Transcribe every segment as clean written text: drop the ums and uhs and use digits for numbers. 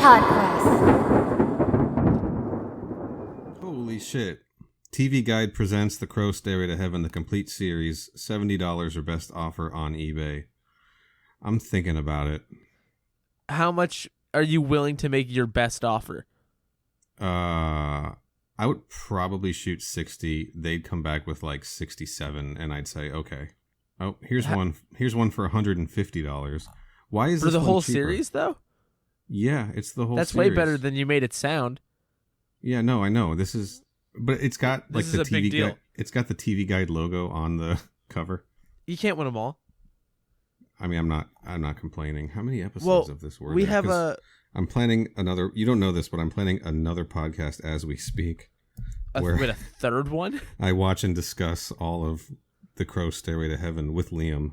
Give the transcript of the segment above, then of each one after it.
Podquest. Holy shit. TV Guide presents The Krew Stairway to Heaven, the complete series, $70 or best offer on eBay. I'm thinking about it. How much are you willing to make your best offer? I would probably shoot 60. They'd come back with like 67 and I'd say, okay. Oh, here's one for $150. Why is for this the one whole cheaper? Series though? Yeah, it's the whole That's series. way better than you made it sound. Yeah, no, I know. But it's got like This the is a big TV deal. Guide. It's got the TV Guide logo on the cover. You can't win them all. I mean, I'm not complaining. How many episodes of this were we there? have 'Cause I'm planning another. You don't know this, but I'm planning another podcast as we speak. Wait, a third one? I watch and discuss all of The Krew Stairway to Heaven with Liam.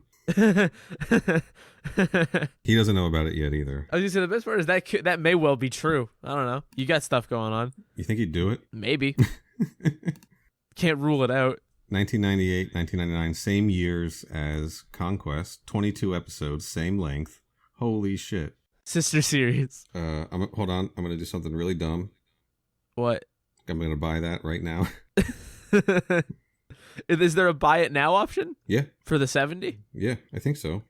He doesn't know about it yet either. I was gonna say the best part is that may well be true. I don't know. You got stuff going on. You think he'd do it? Maybe. Can't rule it out. 1998, 1999, same years as Conquest. 22 episodes, same length. Holy shit. Sister series. Hold on. I'm gonna do something really dumb. What? I'm gonna buy that right now. Is there a buy it now option? Yeah. For the 70? Yeah, I think so.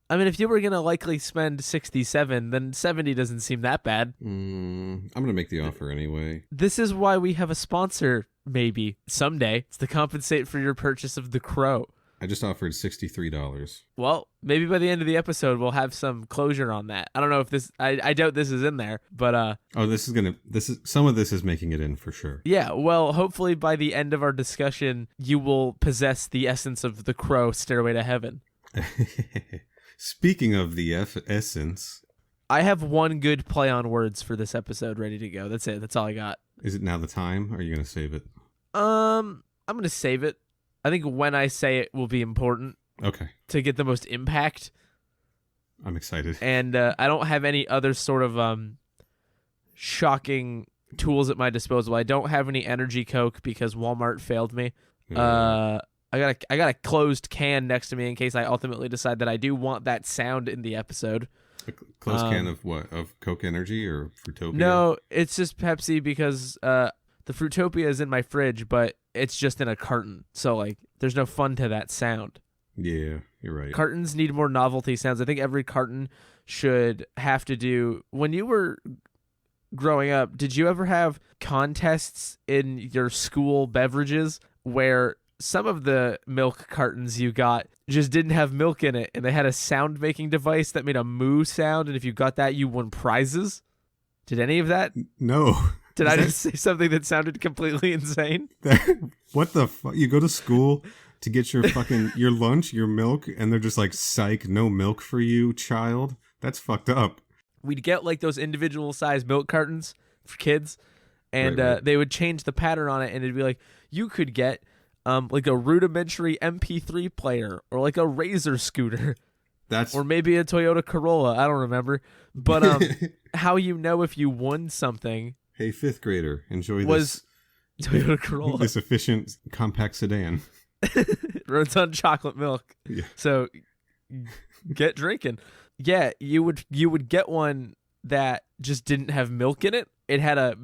I mean, if you were going to likely spend 67, then 70 doesn't seem that bad. I'm going to make the offer anyway. This is why we have a sponsor, maybe, someday. It's to compensate for your purchase of the Krew. I just offered $63. Well, maybe by the end of the episode, we'll have some closure on that. I don't know if this... I doubt this is in there, but... Oh, some of this is making it in for sure. Yeah, well, hopefully by the end of our discussion, you will possess the essence of the Krew Stairway to Heaven. Speaking of the essence... I have one good play on words for this episode ready to go. That's it. That's all I got. Is it now the time, or are you going to save it? I'm going to save it. I think when I say it will be important. Okay. To get the most impact. I'm excited. And I don't have any other sort of shocking tools at my disposal. I don't have any energy Coke because Walmart failed me. I got a closed can next to me in case I ultimately decide that I do want that sound in the episode. A closed can of what? Of Coke Energy or Fruitopia? No, it's just Pepsi because the Fruitopia is in my fridge, but it's just in a carton. So like there's no fun to that sound. Yeah, you're right. Cartons need more novelty sounds. I think every carton should have to do... When you were growing up, did you ever have contests in your school beverages where some of the milk cartons you got just didn't have milk in it and they had a sound making device that made a moo sound, and if you got that, you won prizes? Did any of that? No. Did I just say something that sounded completely insane? What the fuck? You go to school to get your fucking your lunch, your milk, and they're just like, psych, no milk for you, child. That's fucked up. We'd get like those individual sized milk cartons for kids, and Right. they would change the pattern on it, and it'd be like, you could get like a rudimentary MP3 player or like a Razor scooter. Or maybe a Toyota Corolla. I don't remember. But how you know if you won something... Hey, fifth grader, enjoy was this Toyota Corolla. this efficient compact sedan. Runs on chocolate milk. Yeah. So get drinking. Yeah, you would get one that just didn't have milk in it. It had a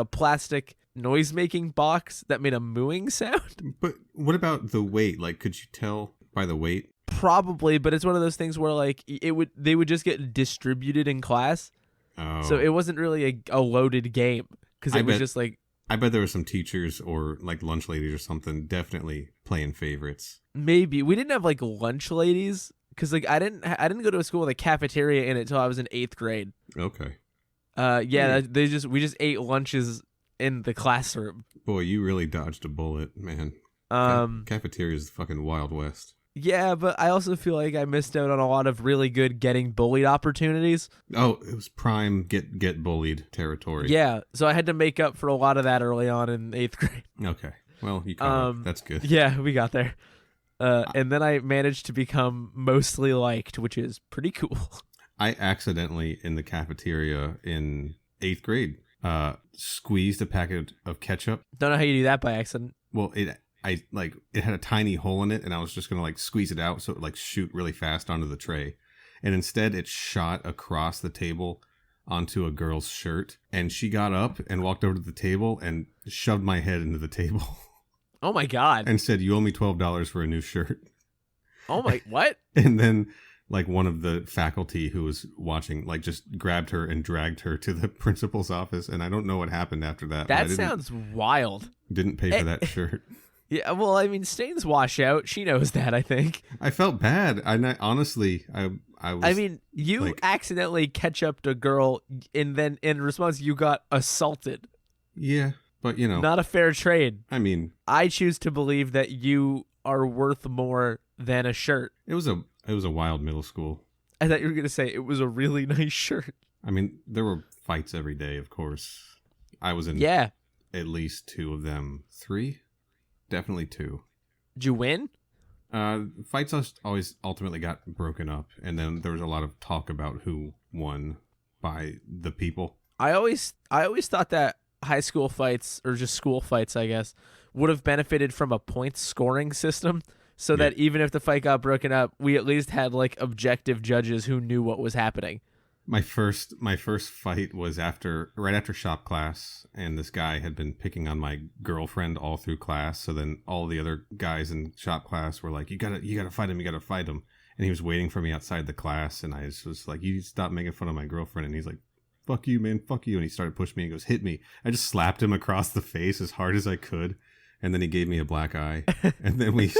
plastic noise making box that made a mooing sound. But what about the weight? Like, could you tell by the weight? Probably, but it's one of those things where like they would just get distributed in class. Oh. So it wasn't really a loaded game because it was just like... I bet there were some teachers or like lunch ladies or something definitely playing favorites. Maybe. We didn't have like lunch ladies because like I didn't go to a school with a cafeteria in it until I was in 8th grade. Okay. We just ate lunches in the classroom. Boy, you really dodged a bullet, man. Cafeteria is the fucking Wild West. Yeah, but I also feel like I missed out on a lot of really good getting bullied opportunities. Oh, it was prime get bullied territory. Yeah, so I had to make up for a lot of that early on in 8th grade. Okay. Well, you caught up. That's good. Yeah, we got there. And then I managed to become mostly liked, which is pretty cool. I accidentally, in the cafeteria in 8th grade, squeezed a packet of ketchup. Don't know how you do that by accident. Well, it had a tiny hole in it, and I was just gonna squeeze it out so it would shoot really fast onto the tray, and instead it shot across the table onto a girl's shirt, and she got up and walked over to the table and shoved my head into the table. Oh my God. And said, "You owe me $12 for a new shirt." Oh my, what? And then like one of the faculty who was watching, like just grabbed her and dragged her to the principal's office. And I don't know what happened after that. That sounds wild. Didn't pay for that shirt. Yeah, well, I mean, stains wash out. She knows that, I think. I felt bad. Honestly, I was. I mean, you like, accidentally ketchuped a girl, and then in response, you got assaulted. Yeah, but you know, not a fair trade. I mean, I choose to believe that you are worth more than a shirt. It was a wild middle school. I thought you were gonna say it was a really nice shirt. I mean, there were fights every day, of course. I was in at least 2 of them. 3? Definitely 2. Did you win? Fights always ultimately got broken up, and then there was a lot of talk about who won by the people. I always thought that high school fights, or just school fights, I guess, would have benefited from a points scoring system, so that even if the fight got broken up, we at least had like objective judges who knew what was happening. My first fight was right after shop class, and this guy had been picking on my girlfriend all through class. So then all the other guys in shop class were like, "You gotta fight him, you gotta fight him." And he was waiting for me outside the class, and I was like, "You stop making fun of my girlfriend." And he's like, "Fuck you, man, fuck you." And he started pushing me and goes, "Hit me." I just slapped him across the face as hard as I could, and then he gave me a black eye, and then we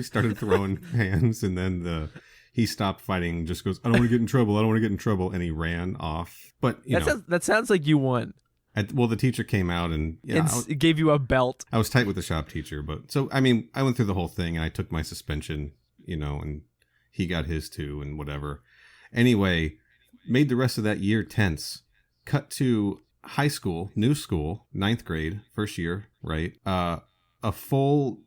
started throwing hands, and then he stopped fighting and just goes, "I don't want to get in trouble. I don't want to get in trouble." And he ran off. But, that sounds like you won. The teacher came out and it gave you a belt. I was tight with the shop teacher. But so, I mean, I went through the whole thing and I took my suspension, and he got his too and whatever. Anyway, made the rest of that year tense. Cut to high school, new school, 9th grade, first year, right? A full,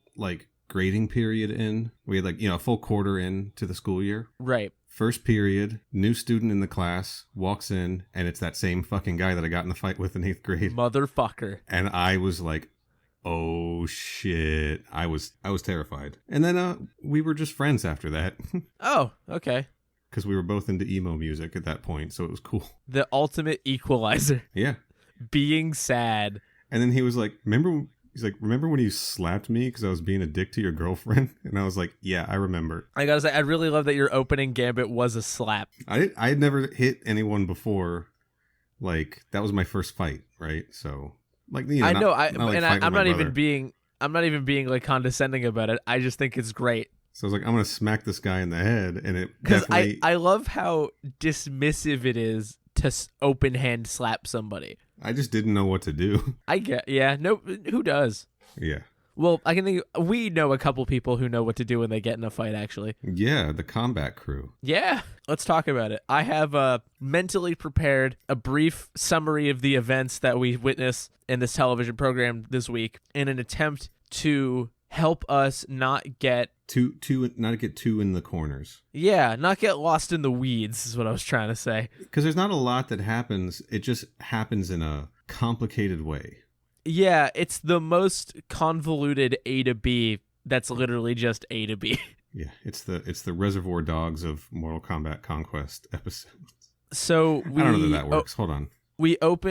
grading period in. We had a full quarter in to the school year. Right. First period, new student in the class walks in, and it's that same fucking guy that I got in the fight with in 8th grade. Motherfucker. And I was like, oh shit. I was terrified. And then we were just friends after that. Oh, okay. Because we were both into emo music at that point, so it was cool. The ultimate equalizer. Yeah. Being sad. And then he was like, remember when you slapped me because I was being a dick to your girlfriend? And I was like, yeah, I remember. I gotta say, I really love that your opening gambit was a slap. I had never hit anyone before. That was my first fight, right? So, I know. I'm not even being condescending about it. I just think it's great. So I was like, I'm gonna smack this guy in the head, and it definitely. I love how dismissive it is to open hand slap somebody. I just didn't know what to do. No, who does? Yeah. Well, I can think we know a couple people who know what to do when they get in a fight, actually. Yeah, the Kombat Krew. Yeah, let's talk about it. I have mentally prepared a brief summary of the events that we witnessed in this television program this week in an attempt to help us not get too in the corners. Yeah, not get lost in the weeds is what I was trying to say. Because there's not a lot that happens. It just happens in a complicated way. Yeah, it's the most convoluted A to B that's literally just A to B. Yeah, it's the Reservoir Dogs of Mortal Kombat Conquest episodes. So I don't know that works. Hold on.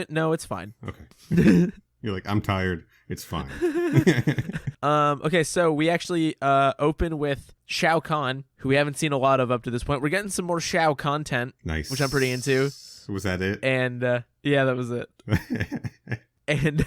No, it's fine. Okay. You're like, I'm tired. It's fine. Okay, so we actually open with Shao Kahn, who we haven't seen a lot of up to this point. We're getting some more Shao content. Nice. Which I'm pretty into. Was that it? And yeah, that was it. And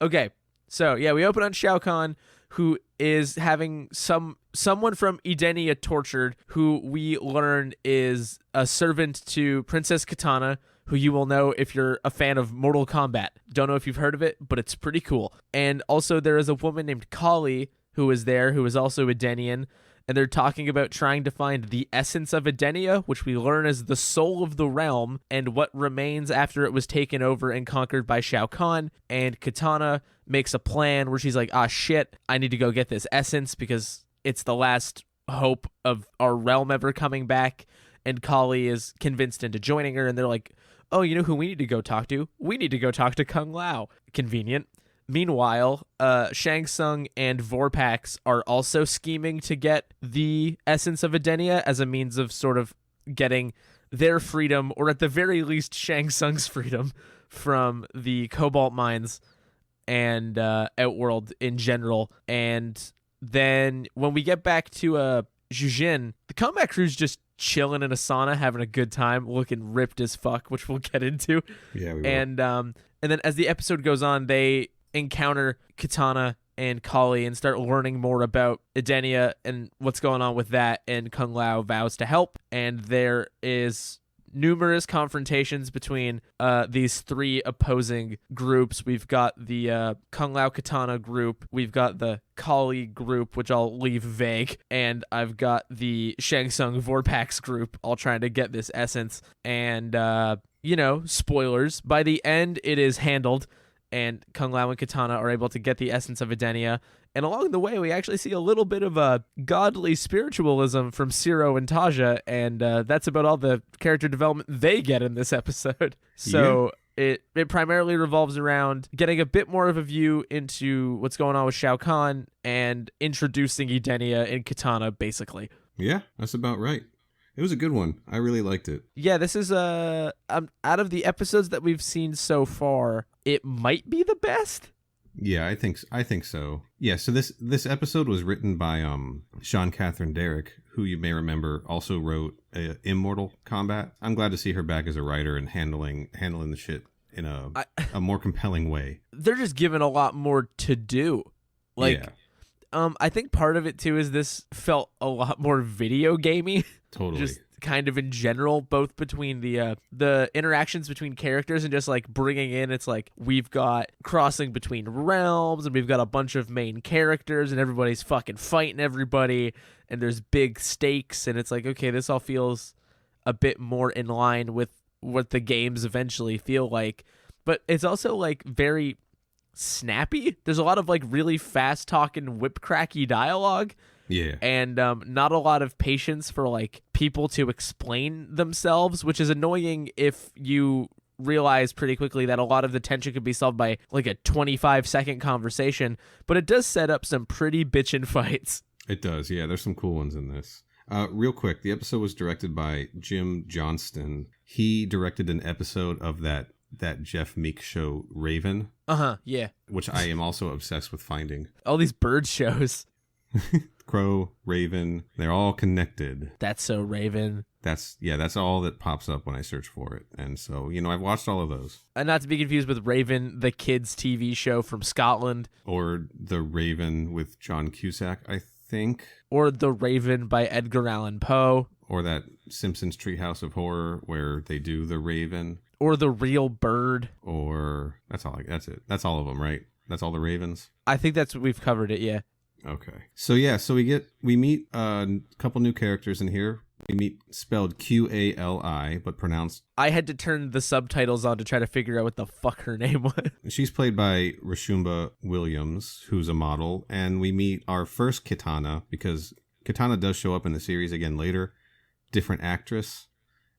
okay, so yeah, we open on Shao Kahn, who is having someone from Edenia tortured, who we learn is a servant to Princess Kitana, who you will know if you're a fan of Mortal Kombat. Don't know if you've heard of it, but it's pretty cool. And also there is a woman named Qali who is there, who is also Edenian, and they're talking about trying to find the essence of Edenia, which we learn is the soul of the realm, and what remains after it was taken over and conquered by Shao Kahn. And Kitana makes a plan where she's like, ah, shit, I need to go get this essence because it's the last hope of our realm ever coming back. And Qali is convinced into joining her, and they're like, oh, you know who we need to go talk to? We need to go talk to Kung Lao. Convenient. Meanwhile, Shang Tsung and Vorpax are also scheming to get the essence of Edenia as a means of sort of getting their freedom, or at the very least Shang Tsung's freedom from the cobalt mines and Outworld in general. And then when we get back to Jujin, the Kombat Krew's just chilling in a sauna, having a good time, looking ripped as fuck, which we'll get into. Yeah, we will. And then as the episode goes on, they encounter Kitana and Qali and start learning more about Edenia and what's going on with that, and Kung Lao vows to help. And there is numerous confrontations between these three opposing groups. We've got the Kung Lao Kitana group, we've got the Qali group, which I'll leave vague, and I've got the Shang Tsung Vorpax group, all trying to get this essence. And, spoilers, by the end it is handled, and Kung Lao and Kitana are able to get the essence of Edenia. And along the way, we actually see a little bit of a godly spiritualism from Ciro and Taja, and that's about all the character development they get in this episode. So it primarily revolves around getting a bit more of a view into what's going on with Shao Kahn and introducing Edenia and Kitana, basically. Yeah, that's about right. It was a good one. I really liked it. Yeah, this is out of the episodes that we've seen so far, it might be the best. Yeah, I think so. Yeah, so this episode was written by Sean Catherine Derrick, who you may remember also wrote Immortal Kombat. I'm glad to see her back as a writer and handling the shit in a more compelling way. They're just given a lot more to do. Like, yeah. I think part of it too is this felt a lot more video gamey. Totally. Just kind of in general, both between the interactions between characters and just like bringing in, it's like we've got crossing between realms and we've got a bunch of main characters and everybody's fucking fighting everybody and there's big stakes, and it's like, okay, this all feels a bit more in line with what the games eventually feel like. But it's also like very snappy. There's a lot of like really fast talking whip cracky dialogue. Yeah. And not a lot of patience for like people to explain themselves, which is annoying if you realize pretty quickly that a lot of the tension could be solved by like a 25-second conversation. But it does set up some pretty bitchin' fights. It does, yeah. There's some cool ones in this. Real quick, the episode was directed by Jim Johnston. He directed an episode of that Jeff Meek show, Raven. Yeah. Which I am also obsessed with finding. All these bird shows. Crow, Raven, they're all connected. That's so Raven. That's all that pops up when I search for it. And so, I've watched all of those. And not to be confused with Raven, the kids' TV show from Scotland. Or The Raven with John Cusack, I think. Or The Raven by Edgar Allan Poe. Or that Simpsons Treehouse of Horror where they do The Raven. Or The Real Bird. Or, that's it. That's all of them, right? That's all the Ravens? I think we've covered it, yeah. Okay. So we meet a couple new characters in here. We meet spelled Qali, but pronounced. I had to turn the subtitles on to try to figure out what the fuck her name was. She's played by Rashumba Williams, who's a model, and we meet our first Kitana, because Kitana does show up in the series again later. Different actress.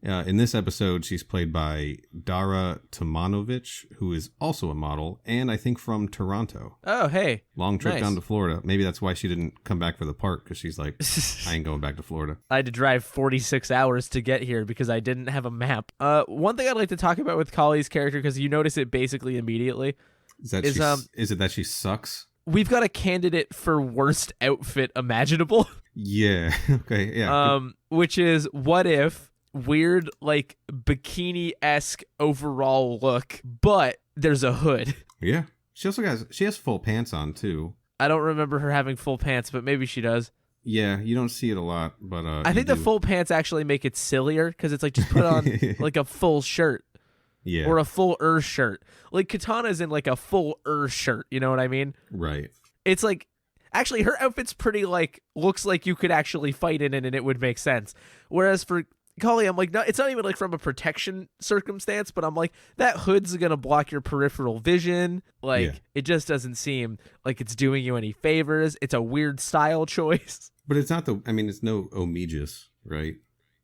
In this episode, she's played by Dara Tomanovic, who is also a model, and I think from Toronto. Oh, hey. Long trip nice. Down to Florida. Maybe that's why she didn't come back for the part, because she's like, I ain't going back to Florida. I had to drive 46 hours to get here because I didn't have a map. One thing I'd like to talk about with Qali's character, because you notice it basically immediately, is it that she sucks? We've got a candidate for worst outfit imaginable. Yeah. Okay. Yeah. Which is, what if weird, like, bikini-esque overall look, but there's a hood. Yeah. She has full pants on, too. I don't remember her having full pants, but maybe she does. Yeah, you don't see it a lot, but I think the full pants actually make it sillier, because it's like, just put on, like, a full shirt. Yeah. Or a full shirt. Like, Kitana's in, like, a full shirt, you know what I mean? Right. It's like, actually, her outfit's pretty, like, looks like you could actually fight in it and it would make sense. Whereas for Qali, I'm like, no, it's not even like from a protection circumstance, but I'm like, that hood's gonna block your peripheral vision. Like, It just doesn't seem like it's doing you any favors. It's a weird style choice. But it's not it's no Omegus, right?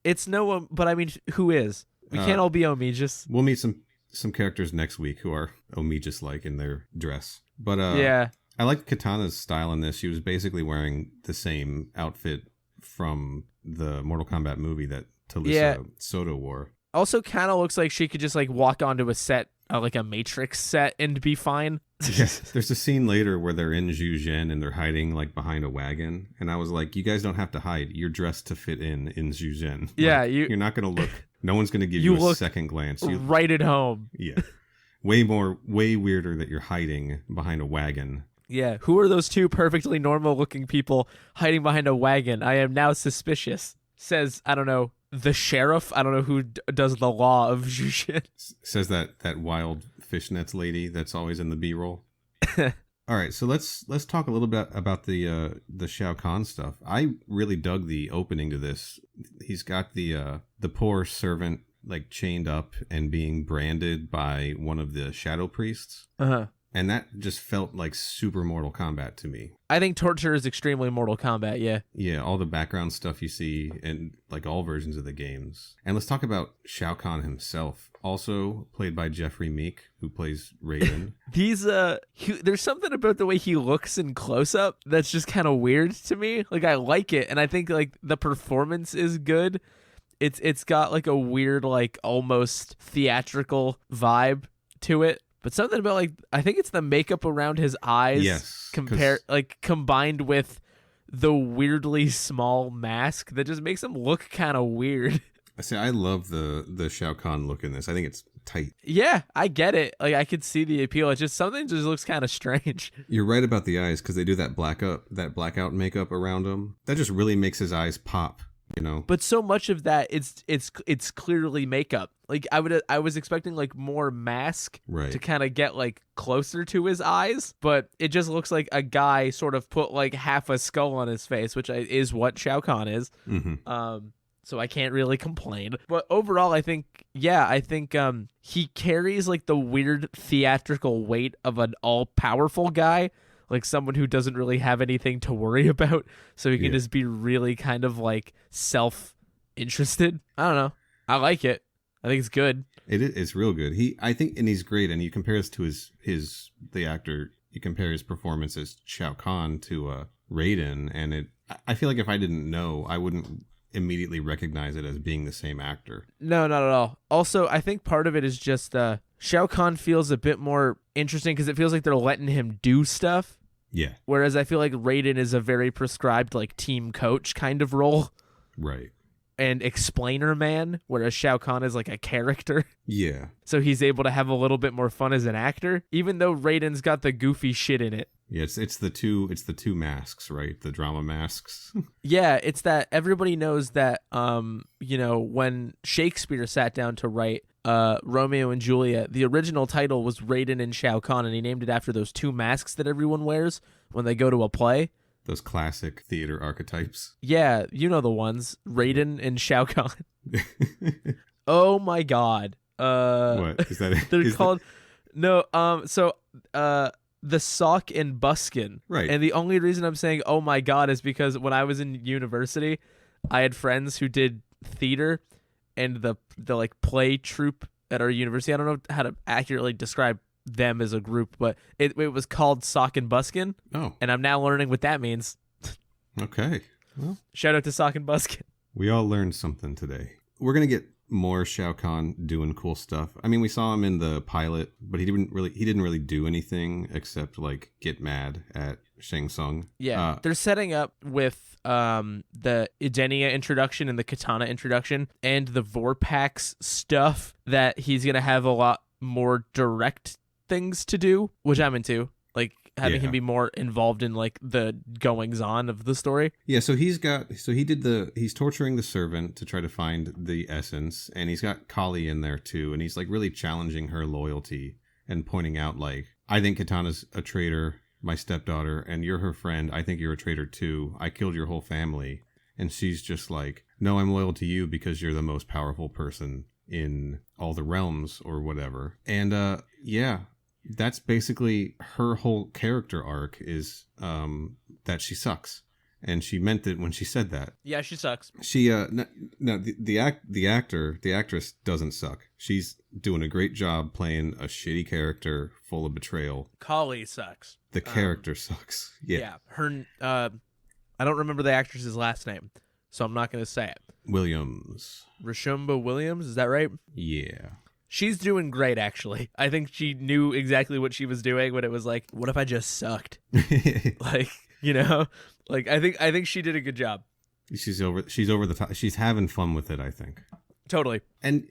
It's no, but I mean, who is? We can't all be Omegus. We'll meet some characters next week who are Omegus-like in their dress. But yeah. I like Kitana's style in this. She was basically wearing the same outfit from the Mortal Kombat movie that Talisa Soto wore. Also kind of looks like she could just like walk onto a set, like a Matrix set, and be fine. Yeah, there's a scene later where they're in Zhuzhen and they're hiding like behind a wagon, and I was like, you guys don't have to hide. You're dressed to fit in Zhuzhen. Yeah, like, you're not going to look. No one's going to give you a second glance. Right at home. Yeah. Way weirder that you're hiding behind a wagon. Yeah, who are those two perfectly normal-looking people hiding behind a wagon? I am now suspicious. Says, I don't know, the sheriff? I don't know who does the law of Zhuzhen. Says that wild fishnets lady that's always in the B-roll. All right, so let's talk a little bit about the Shao Kahn stuff. I really dug the opening to this. He's got the poor servant like chained up and being branded by one of the shadow priests. Uh-huh. And that just felt like super Mortal Kombat to me. I think torture is extremely Mortal Kombat, yeah. Yeah, all the background stuff you see in like all versions of the games. And let's talk about Shao Kahn himself, also played by Jeffrey Meek, who plays Raiden. There's something about the way he looks in close-up that's just kind of weird to me. Like, I like it, and I think like the performance is good. It's got like a weird, like almost theatrical vibe to it. But something about like, I think it's the makeup around his eyes. Yes. Combined with the weirdly small mask that just makes him look kind of weird. I love the Shao Kahn look in this. I think it's tight. Yeah, I get it. Like, I could see the appeal. It's just something just looks kind of strange. You're right about the eyes, because they do that blackout makeup around him. That just really makes his eyes pop. You know, but so much of that it's clearly makeup. Like I was expecting like more mask to kind of get like closer to his eyes, but it just looks like a guy sort of put like half a skull on his face, which is what Shao Kahn is. Mm-hmm. So I can't really complain. But overall, I think he carries like the weird theatrical weight of an all-powerful guy. Like someone who doesn't really have anything to worry about, so he can just be really kind of like self-interested. I don't know. I like it. I think it's good. It's real good. He's great. And you compare this to the actor. You compare his performance as Shao Kahn to Raiden, and I feel like if I didn't know, I wouldn't immediately recognize it as being the same actor. No, not at all. Also, I think part of it is just Shao Kahn feels a bit more interesting because it feels like they're letting him do stuff. Yeah. Whereas I feel like Raiden is a very prescribed like team coach kind of role. Right. And explainer man, whereas Shao Kahn is like a character. Yeah. So he's able to have a little bit more fun as an actor, even though Raiden's got the goofy shit in it. Yeah, it's the two masks, right? The drama masks. Yeah, it's that everybody knows that when Shakespeare sat down to write Romeo and Juliet, the original title was Raiden and Shao Kahn, and he named it after those two masks that everyone wears when they go to a play. Those classic theater archetypes. Yeah, you know the ones. Raiden and Shao Kahn. Oh my god. What? Is that they're called the Sock and Buskin. Right. And the only reason I'm saying oh my god is because when I was in university, I had friends who did theater, and the like play troupe at our university, I don't know how to accurately describe them as a group, but it was called Sock and Buskin. Oh. And I'm now learning what that means. Okay. Well, shout out to Sock and Buskin. We all learned something today. We're going to get more Shao Kahn doing cool stuff. I mean, we saw him in the pilot, but he didn't really do anything except like get mad at Shang Tsung. Yeah. They're setting up with the Edenia introduction and the Kitana introduction and the Vorpax stuff that he's going to have a lot more direct things to do, which I'm into. Like having him be more involved in like the goings on of the story. Yeah, so he's torturing the servant to try to find the essence, and he's got Qali in there too, and he's like really challenging her loyalty and pointing out like, I think Kitana's a traitor, my stepdaughter, and you're her friend. I think you're a traitor too. I killed your whole family. And she's just like, no, I'm loyal to you because you're the most powerful person in all the realms or whatever. And that's basically her whole character arc is that she sucks, and she meant it when she said that. Yeah, she sucks. She the actress doesn't suck. She's doing a great job playing a shitty character full of betrayal. Qali sucks. The character sucks. Yeah. Her I don't remember the actress's last name, so I'm not going to say it. Williams. Rashumba Williams, is that right? Yeah. She's doing great, actually. I think she knew exactly what she was doing when it was like, what if I just sucked? Like, you know, like I think she did a good job. She's over the top. She's having fun with it, I think. Totally. And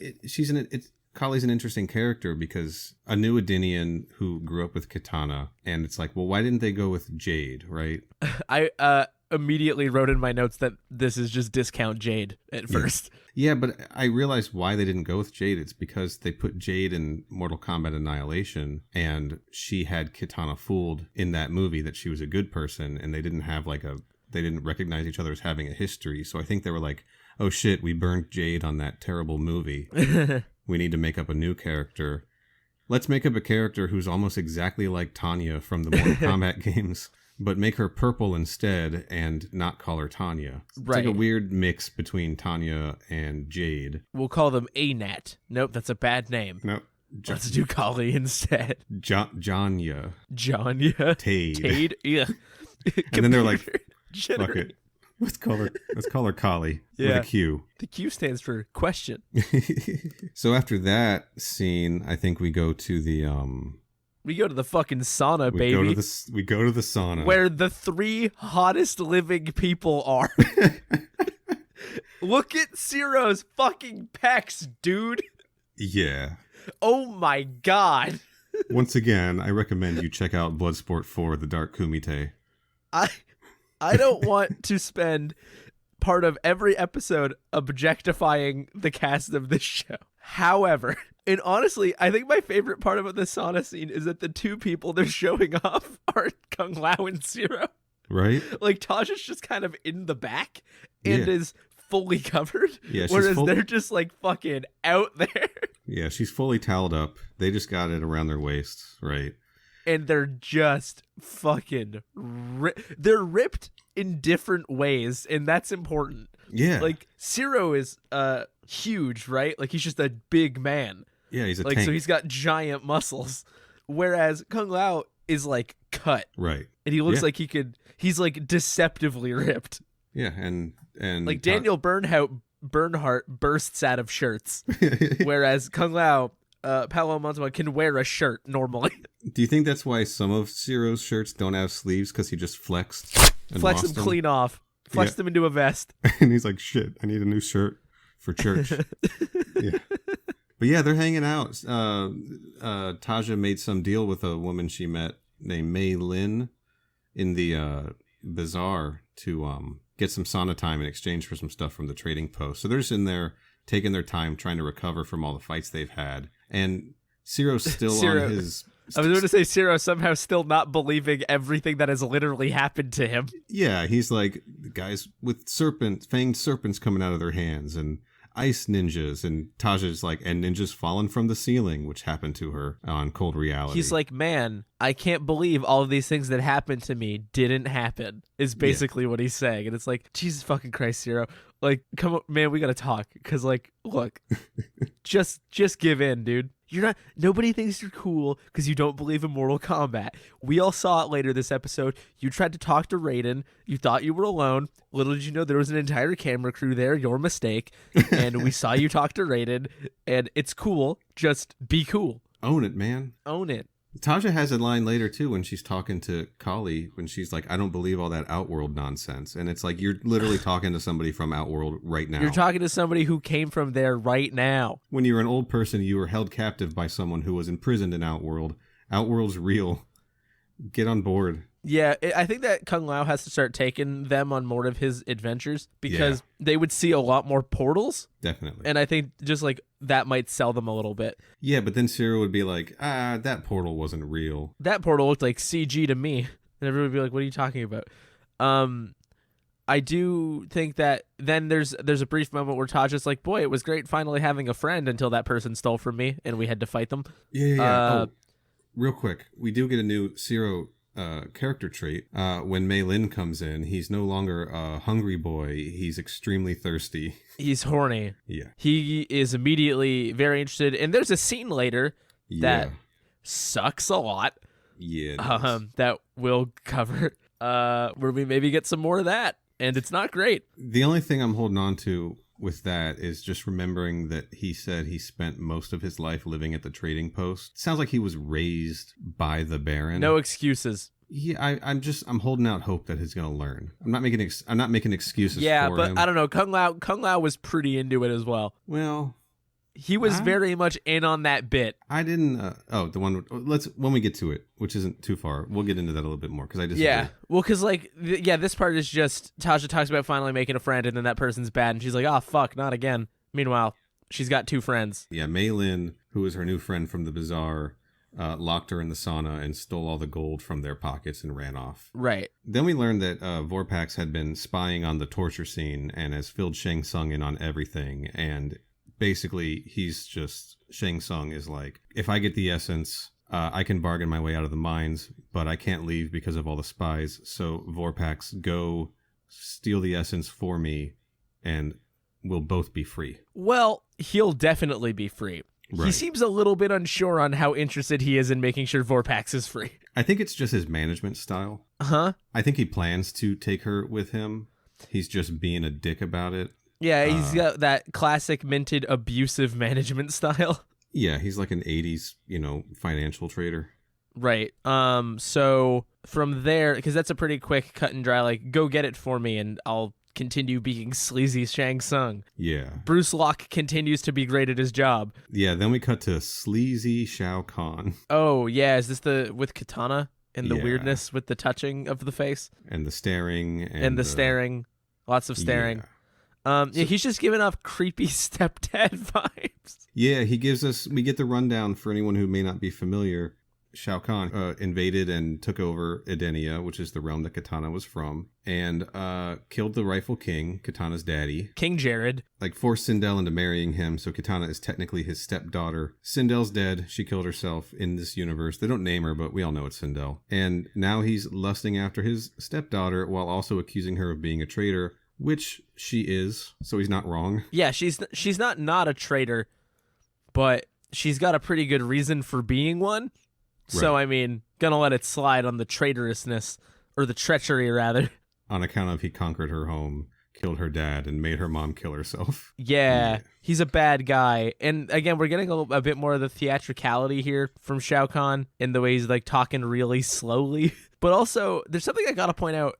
Qali's an interesting character because a new Adinian who grew up with Kitana, and it's like, well, why didn't they go with Jade, right? I immediately wrote in my notes that this is just discount Jade at first. Yeah, but I realized why they didn't go with Jade. It's because they put Jade in Mortal Kombat Annihilation, and she had Kitana fooled in that movie that she was a good person, and they didn't have they didn't recognize each other as having a history. So I think they were like, oh shit, we burned Jade on that terrible movie. We need to make up a new character. Let's make up a character who's almost exactly like Tanya from the Mortal Kombat games, but make her purple instead and not call her Tanya. It's like a weird mix between Tanya and Jade. We'll call them ANAT. Nope, that's a bad name. Nope. Let's do Qali instead. Janya. Janya. Tade. Yeah. And then they're like, fuck it. Let's call her Qali with a Q. The Q stands for question. So after that scene, I think we go to the We go to the fucking sauna, baby. We go to the sauna. Where the 3 hottest living people are. Look at Ciro's fucking pecs, dude. Yeah. Oh my god. Once again, I recommend you check out Bloodsport 4, The Dark Kumite. I don't want to spend part of every episode objectifying the cast of this show. However, and honestly, I think my favorite part about the sauna scene is that the 2 people they're showing off are Kung Lao and Ciro. Right? Like, Tasha's just kind of in the back and is fully covered. Yeah, whereas they're just like fucking out there. Yeah, she's fully toweled up. They just got it around their waists, right? And they're just fucking they're ripped in different ways, and that's important. Yeah. Like, Ciro is huge, right? Like, he's just a big man. Yeah, he's a tank. So he's got giant muscles. Whereas Kung Lao is like cut. Right. And he looks like he's like deceptively ripped. Yeah, and like Daniel Bernhardt bursts out of shirts. Whereas Kung Lao, Paolo Montemagno can wear a shirt normally. Do you think that's why some of Ciro's shirts don't have sleeves? Because he just flexed them clean off. Flexed them into a vest. And he's like, shit, I need a new shirt for church. Yeah. But yeah, they're hanging out. Taja made some deal with a woman she met named Mei Lin in the bazaar to get some sauna time in exchange for some stuff from the trading post. So they're just in there taking their time trying to recover from all the fights they've had. And Ciro's still on his... I was going to say Ciro somehow still not believing everything that has literally happened to him. Yeah, he's like, the guys with fanged serpents coming out of their hands and ice ninjas, and Taja's like, and ninjas falling from the ceiling, which happened to her on Cold Reality. He's like, man, I can't believe all of these things that happened to me didn't happen, is basically what he's saying. And it's like, Jesus fucking Christ, Ciro. Like, come on, man, we gotta talk. Because, like, look, just give in, dude. Nobody thinks you're cool because you don't believe in Mortal Kombat. We all saw it later this episode. You tried to talk to Raiden. You thought you were alone. Little did you know there was an entire camera crew there. Your mistake. And we saw you talk to Raiden. And it's cool. Just be cool. Own it, man. Own it. Taja has a line later, too, when she's talking to Qali, when she's like, I don't believe all that Outworld nonsense. And it's like, you're literally talking to somebody from Outworld right now. You're talking to somebody who came from there right now. When you were an old person, you were held captive by someone who was imprisoned in Outworld. Outworld's real. Get on board. Yeah, I think that Kung Lao has to start taking them on more of his adventures because they would see a lot more portals. Definitely. And I think just like that might sell them a little bit. Yeah, but then Ciro would be like, that portal wasn't real. That portal looked like CG to me. And everyone would be like, what are you talking about? I do think that then there's a brief moment where Taja's like, boy, it was great finally having a friend until that person stole from me and we had to fight them. Yeah. Real quick, we do get a new Ciro character trait. When Mei Lin comes in, he's no longer a hungry boy. He's extremely thirsty. He's horny. Yeah. He is immediately very interested. And there's a scene later that sucks a lot. Yeah. That we'll cover where we maybe get some more of that. and it's not great. The only thing I'm holding on to with that is just remembering that he said he spent most of his life living at the trading post. Sounds like he was raised by the Baron. No excuses. Yeah, I'm holding out hope that he's gonna learn. I'm not making excuses. Yeah, for but him. I don't know. Kung Lao was pretty into it as well. Well, he was very much in on that bit. I didn't. The one. When we get to it, which isn't too far, we'll get into that a little bit more because I disagree. Yeah, well, because this part is just Tasha talks about finally making a friend, and then that person's bad, and she's like, "Oh fuck, not again." Meanwhile, she's got 2 friends. Yeah, Mei Lin, who is her new friend from the bazaar, locked her in the sauna and stole all the gold from their pockets and ran off. Right. Then we learned that Vorpax had been spying on the torture scene and has filled Shang Tsung in on everything. And basically, Shang Tsung is like, if I get the essence, I can bargain my way out of the mines, but I can't leave because of all the spies. So Vorpax, go steal the essence for me, and we'll both be free. Well, he'll definitely be free. Right. He seems a little bit unsure on how interested he is in making sure Vorpax is free. I think it's just his management style. Uh-huh. I think he plans to take her with him. He's just being a dick about it. Yeah, he's got that classic minted abusive management style. Yeah, he's like an 80s, financial trader. Right. So from there, because that's a pretty quick cut and dry, like, go get it for me and I'll continue being sleazy Shang Tsung. Yeah. Bruce Locke continues to be great at his job. Yeah, then we cut to sleazy Shao Kahn. Oh, yeah. Is this with Katana and the weirdness with the touching of the face? And the staring. And the staring. Lots of staring. Yeah. He's just giving off creepy stepdad vibes. Yeah, we get the rundown for anyone who may not be familiar. Shao Kahn invaded and took over Edenia, which is the realm that Katana was from, and killed the rightful king, Katana's daddy. King Jared. Like, forced Sindel into marrying him, so Katana is technically his stepdaughter. Sindel's dead. She killed herself in this universe. They don't name her, but we all know it's Sindel. And now he's lusting after his stepdaughter while also accusing her of being a traitor, which she is, so he's not wrong. Yeah, she's not a traitor, but she's got a pretty good reason for being one. So, right. I mean, gonna let it slide on the traitorousness, or the treachery, rather. On account of he conquered her home, killed her dad, and made her mom kill herself. Yeah, he's a bad guy. And again, we're getting a bit more of the theatricality here from Shao Kahn in the way he's, like, talking really slowly. But also, there's something I gotta point out.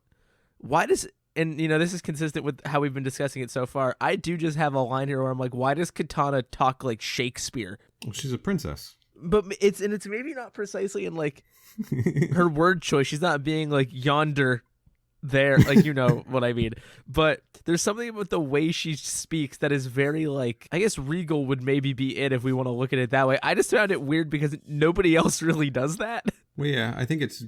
Why does... And, this is consistent with how we've been discussing it so far. I do just have a line here where I'm like, why does Katana talk like Shakespeare? Well, she's a princess. But it's maybe not precisely in, like, her word choice. She's not being, like, yonder there. Like, you know what I mean. But there's something about the way she speaks that is very, like, I guess regal would maybe be it if we want to look at it that way. I just found it weird because nobody else really does that. Well, yeah, I think it's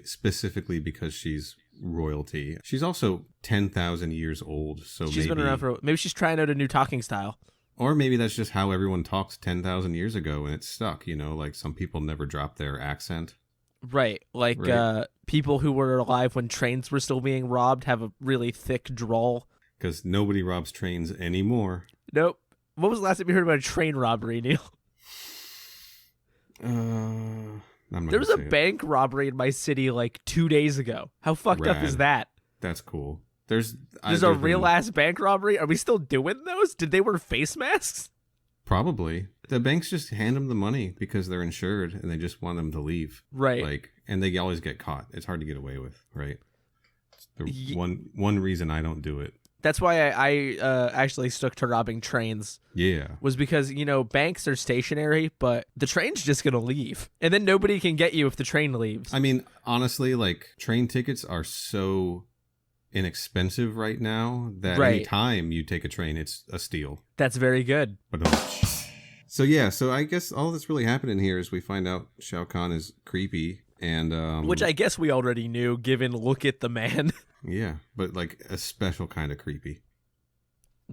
specifically because she's royalty. She's also 10,000 years old, so she's been around maybe she's trying out a new talking style. Or maybe that's just how everyone talked 10,000 years ago and it stuck, like some people never dropped their accent. Right. Like people who were alive when trains were still being robbed have a really thick drawl. Because nobody robs trains anymore. Nope. What was the last time you heard about a train robbery, Neal? There was a bank robbery in my city like 2 days ago. How fucked up is that? That's cool. There's a real ass bank robbery? Are we still doing those? Did they wear face masks? Probably. The banks just hand them the money because they're insured and they just want them to leave. Right. And they always get caught. It's hard to get away with, right? One reason I don't do it. That's why I actually stuck to robbing trains. Yeah. Was because, banks are stationary, but the train's just going to leave. And then nobody can get you if the train leaves. I mean, honestly, like, train tickets are so inexpensive right now that any time you take a train, it's a steal. That's very good. So I guess all that's really happening here is we find out Shao Kahn is creepy and which I guess we already knew given look at the man. Yeah, but like a special kind of creepy.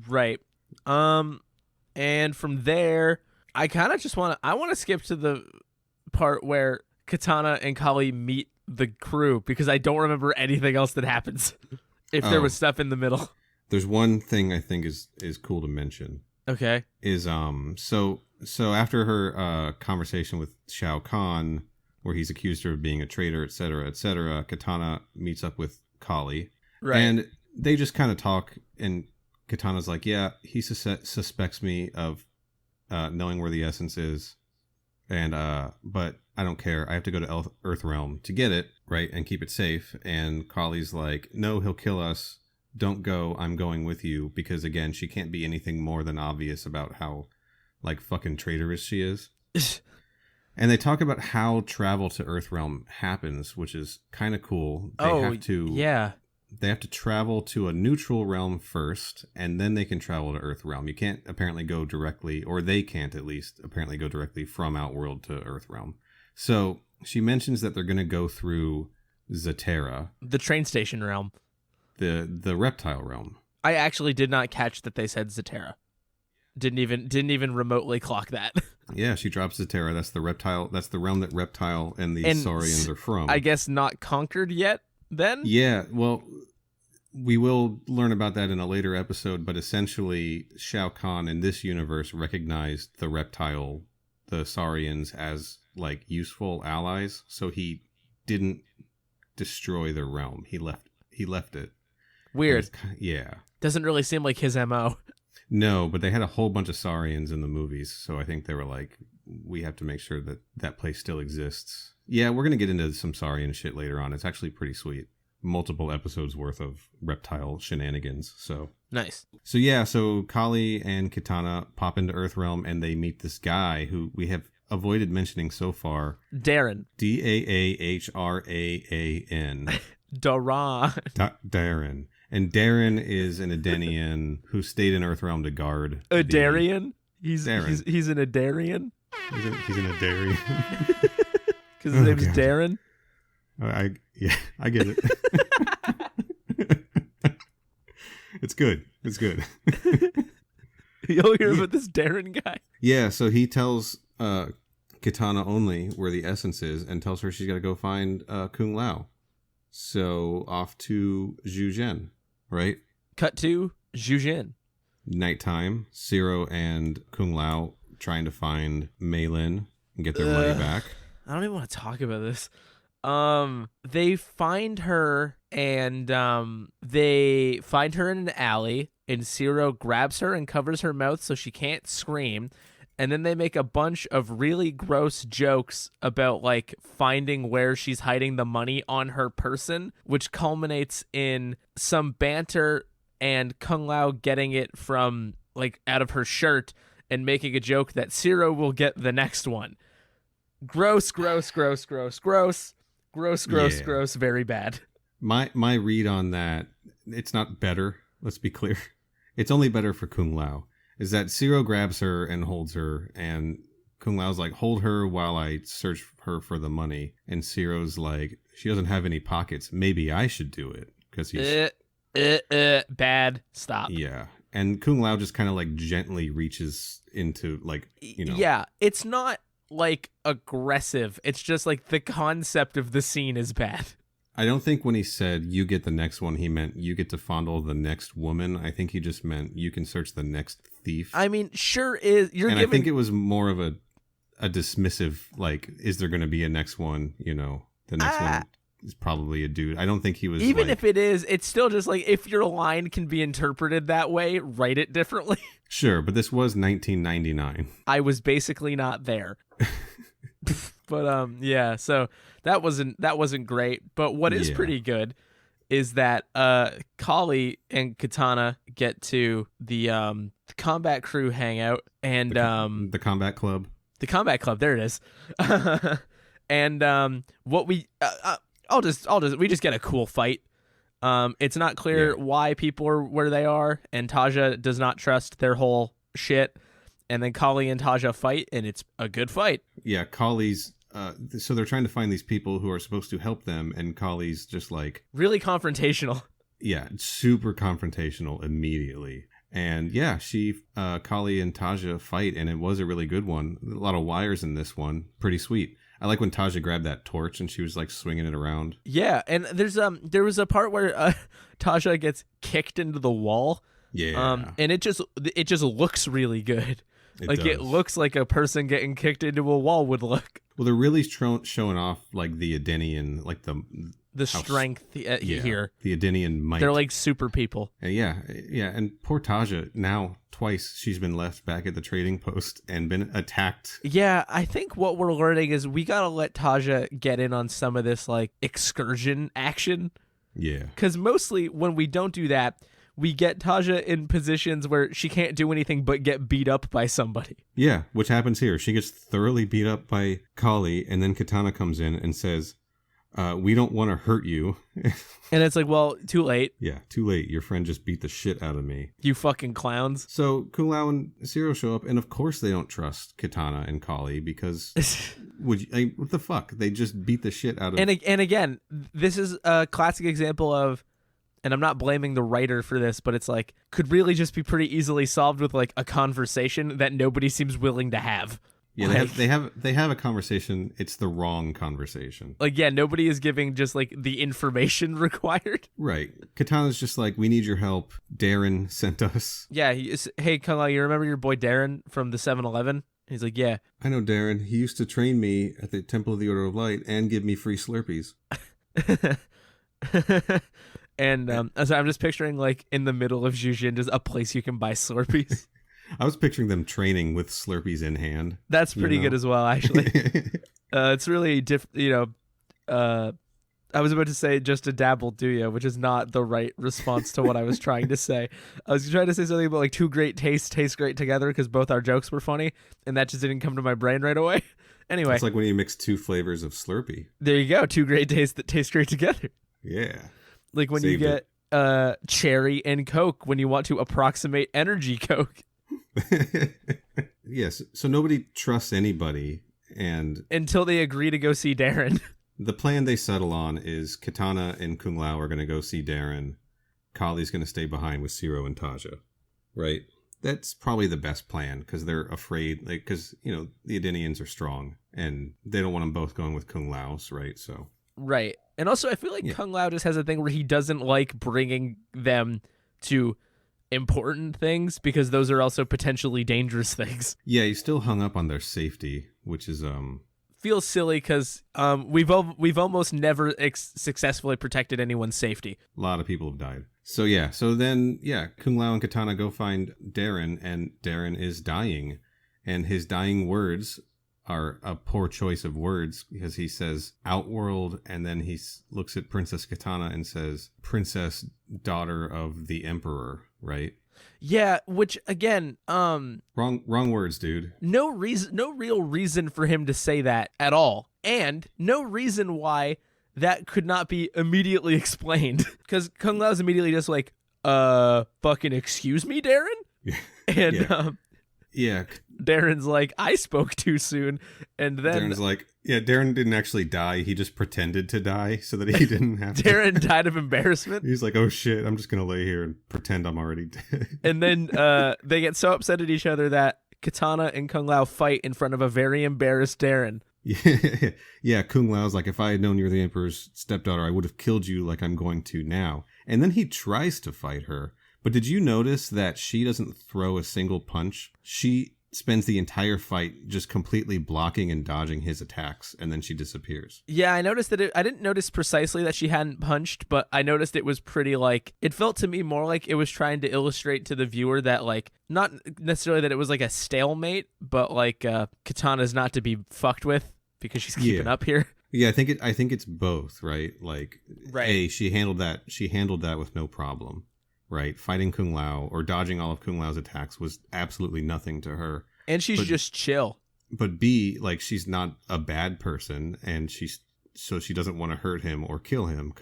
Right. And from there I kind of just want to skip to the part where Kitana and Qali meet the crew because I don't remember anything else that happens. If there was stuff in the middle. There's one thing I think is cool to mention. Okay. Is so after her conversation with Shao Kahn, where he's accused her of being a traitor, etc., Katana meets up with Qali. Right. And they just kind of talk, and Kitana's like, yeah, he suspects me of knowing where the essence is, and but I don't care. I have to go to Earthrealm to get it, right, and keep it safe. And Qali's like, no, he'll kill us. Don't go. I'm going with you, because again, she can't be anything more than obvious about how like fucking traitorous she is. And they talk about how travel to Earthrealm happens, which is kind of cool. They have to travel to a neutral realm first, and then they can travel to Earthrealm. You can't apparently go directly, or they can't at least apparently go directly from Outworld to Earthrealm. So she mentions that they're going to go through Zatera, the train station realm, the reptile realm. I actually did not catch that they said Zatera. Didn't even remotely clock that. Yeah, she drops Zatera. That's the reptile. That's the realm that Reptile and the Saurians are from. I guess not conquered yet. Then? Yeah, well, we will learn about that in a later episode, but essentially Shao Kahn in this universe recognized the reptile, the Saurians, as like useful allies, so he didn't destroy the realm. He left it. Weird. Yeah. Doesn't really seem like his MO. No, but they had a whole bunch of Saurians in the movies, so I think they were like, we have to make sure that that place still exists. Yeah, we're going to get into some Saurian shit later on. It's actually pretty sweet. Multiple episodes worth of reptile shenanigans. So nice. So yeah, so Qali and Kitana pop into Earthrealm, and they meet this guy who we have avoided mentioning so far. Darren. Daahraaan. Darren. And Darren is an Adenian who stayed in Earthrealm to guard. Adarian? He's an Adarian? He's an Adarian. Because his name's Darren? I get it. It's good. You'll hear about this Darren guy. Yeah, so he tells Kitana only where the essence is, and tells her she's got to go find Kung Lao. So off to Zhuzhen, right? Cut to Zhuzhen. Nighttime. Zero and Kung Lao trying to find Mei Lin and get their money back. I don't even want to talk about this. They find her, and they find her in an alley, and Zero grabs her and covers her mouth so she can't scream. And then they make a bunch of really gross jokes about like finding where she's hiding the money on her person, which culminates in some banter and Kung Lao getting it from like out of her shirt and making a joke that Zero will get the next one. Gross. Very bad. My read on that, it's not better. Let's be clear. It's only better for Kung Lao. Is that Zero grabs her and holds her, and Kung Lao's like, hold her while I search her for the money. And Zero's like, she doesn't have any pockets. Maybe I should do it. Because he's... Bad. Stop. Yeah. And Kung Lao just kind of like gently reaches into like, you know. Yeah, it's not like aggressive. It's just like the concept of the scene is bad. I don't think when he said you get the next one, he meant you get to fondle the next woman. I think he just meant you can search the next thief. I mean, sure is. I think it was more of a dismissive, like, is there going to be a next one? You know, the next one is probably a dude. I don't think he was. Even if it is, it's still just like, if your line can be interpreted that way, write it differently. Sure, but this was 1999. I was basically not there. But yeah, so that wasn't great. But what is pretty good is that Qali and Kitana get to the Kombat Krew hangout, and the Combat Club. The Combat Club, there it is. And what we we just get a cool fight. It's not clear why people are where they are, and Taja does not trust their whole shit. And then Qali and Taja fight, and it's a good fight. Yeah, Qali's... so they're trying to find these people who are supposed to help them, and Qali's just like... really confrontational. Yeah, super confrontational immediately. And yeah, Qali and Taja fight, and it was a really good one. A lot of wires in this one. Pretty sweet. I like when Taja grabbed that torch and she was like swinging it around. Yeah, and there was a part where Taja gets kicked into the wall. Yeah. And it just looks really good. It looks like a person getting kicked into a wall would look. Well, they're really showing off like the Adenian, like the the strength here. The Adenian might. They're like super people. And yeah. And poor Taja, now twice she's been left back at the trading post and been attacked. Yeah, I think what we're learning is we gotta let Taja get in on some of this like excursion action. Yeah. Because mostly when we don't do that, we get Taja in positions where she can't do anything but get beat up by somebody. Yeah, which happens here. She gets thoroughly beat up by Qali, and then Kitana comes in and says, we don't want to hurt you. And it's like, well, too late. Yeah, too late. Your friend just beat the shit out of me. You fucking clowns. So Kung Lao and Zero show up, and of course they don't trust Kitana and Qali because what the fuck? They just beat the shit out of. And again, this is a classic example of, and I'm not blaming the writer for this, but it's like could really just be pretty easily solved with like a conversation that nobody seems willing to have. Yeah, like, they have a conversation. It's the wrong conversation. Like, yeah, nobody is giving just like the information required. Right. Kitana's just like, we need your help. Darren sent us. Yeah, hey, Kung Lao, you remember your boy Darren from the 7-Eleven? He's like, yeah. I know Darren. He used to train me at the Temple of the Order of Light and give me free Slurpees. And so I'm just picturing like in the middle of Jujin, just a place you can buy Slurpees. I was picturing them training with Slurpees in hand. That's pretty good as well, actually. It's really I was about to say just a dabble, do ya, which is not the right response to what I was trying to say. I was trying to say something about like two great tastes taste great together because both our jokes were funny, and that just didn't come to my brain right away. Anyway. It's like when you mix two flavors of Slurpee. There you go. Two great tastes that taste great together. Yeah. Like when you get cherry and Coke when you want to approximate energy Coke. Yes. So nobody trusts anybody, and until they agree to go see Darren. The plan they settle on is Kitana and Kung Lao are going to go see Darren. Qali's going to stay behind with Zero and Taja. Right? That's probably the best plan because they're afraid, like, because, you know, the Adenians are strong and they don't want them both going with Kung Lao's, right? So. Right. And also, I feel like Kung Lao just has a thing where he doesn't like bringing them to important things because those are also potentially dangerous things. Yeah, he's still hung up on their safety, which is feels silly because we've almost never successfully protected anyone's safety. A lot of people have died. So then Kung Lao and Kitana go find Darren, and Darren is dying, and his dying words are a poor choice of words because he says Outworld, and then he looks at Princess Kitana and says Princess, daughter of the Emperor, right? Yeah, which again, wrong words, dude. No real reason for him to say that at all, and no reason why that could not be immediately explained. Because Kung Lao's immediately just like, fucking excuse me, Darren, and yeah. Darren's like, I spoke too soon, and then Darren's like, yeah, Darren didn't actually die. He just pretended to die so that he didn't have to. Darren died of embarrassment. He's like, oh shit, I'm just going to lay here and pretend I'm already dead. And then they get so upset at each other that Kitana and Kung Lao fight in front of a very embarrassed Darren. Yeah, Kung Lao's like, if I had known you're the Emperor's stepdaughter, I would have killed you like I'm going to now. And then he tries to fight her. But did you notice that she doesn't throw a single punch? She spends the entire fight just completely blocking and dodging his attacks, and then she disappears. Yeah, I noticed that I didn't notice precisely that she hadn't punched, but I noticed it was pretty like, it felt to me more like it was trying to illustrate to the viewer that like, not necessarily that it was like a stalemate, but like Kitana's not to be fucked with because she's keeping up here. Yeah, I think it's both, right? Like, right. She handled that with no problem. Right, fighting Kung Lao or dodging all of Kung Lao's attacks was absolutely nothing to her. And she's just chill. But B, like, she's not a bad person, and she doesn't want to hurt him or kill him,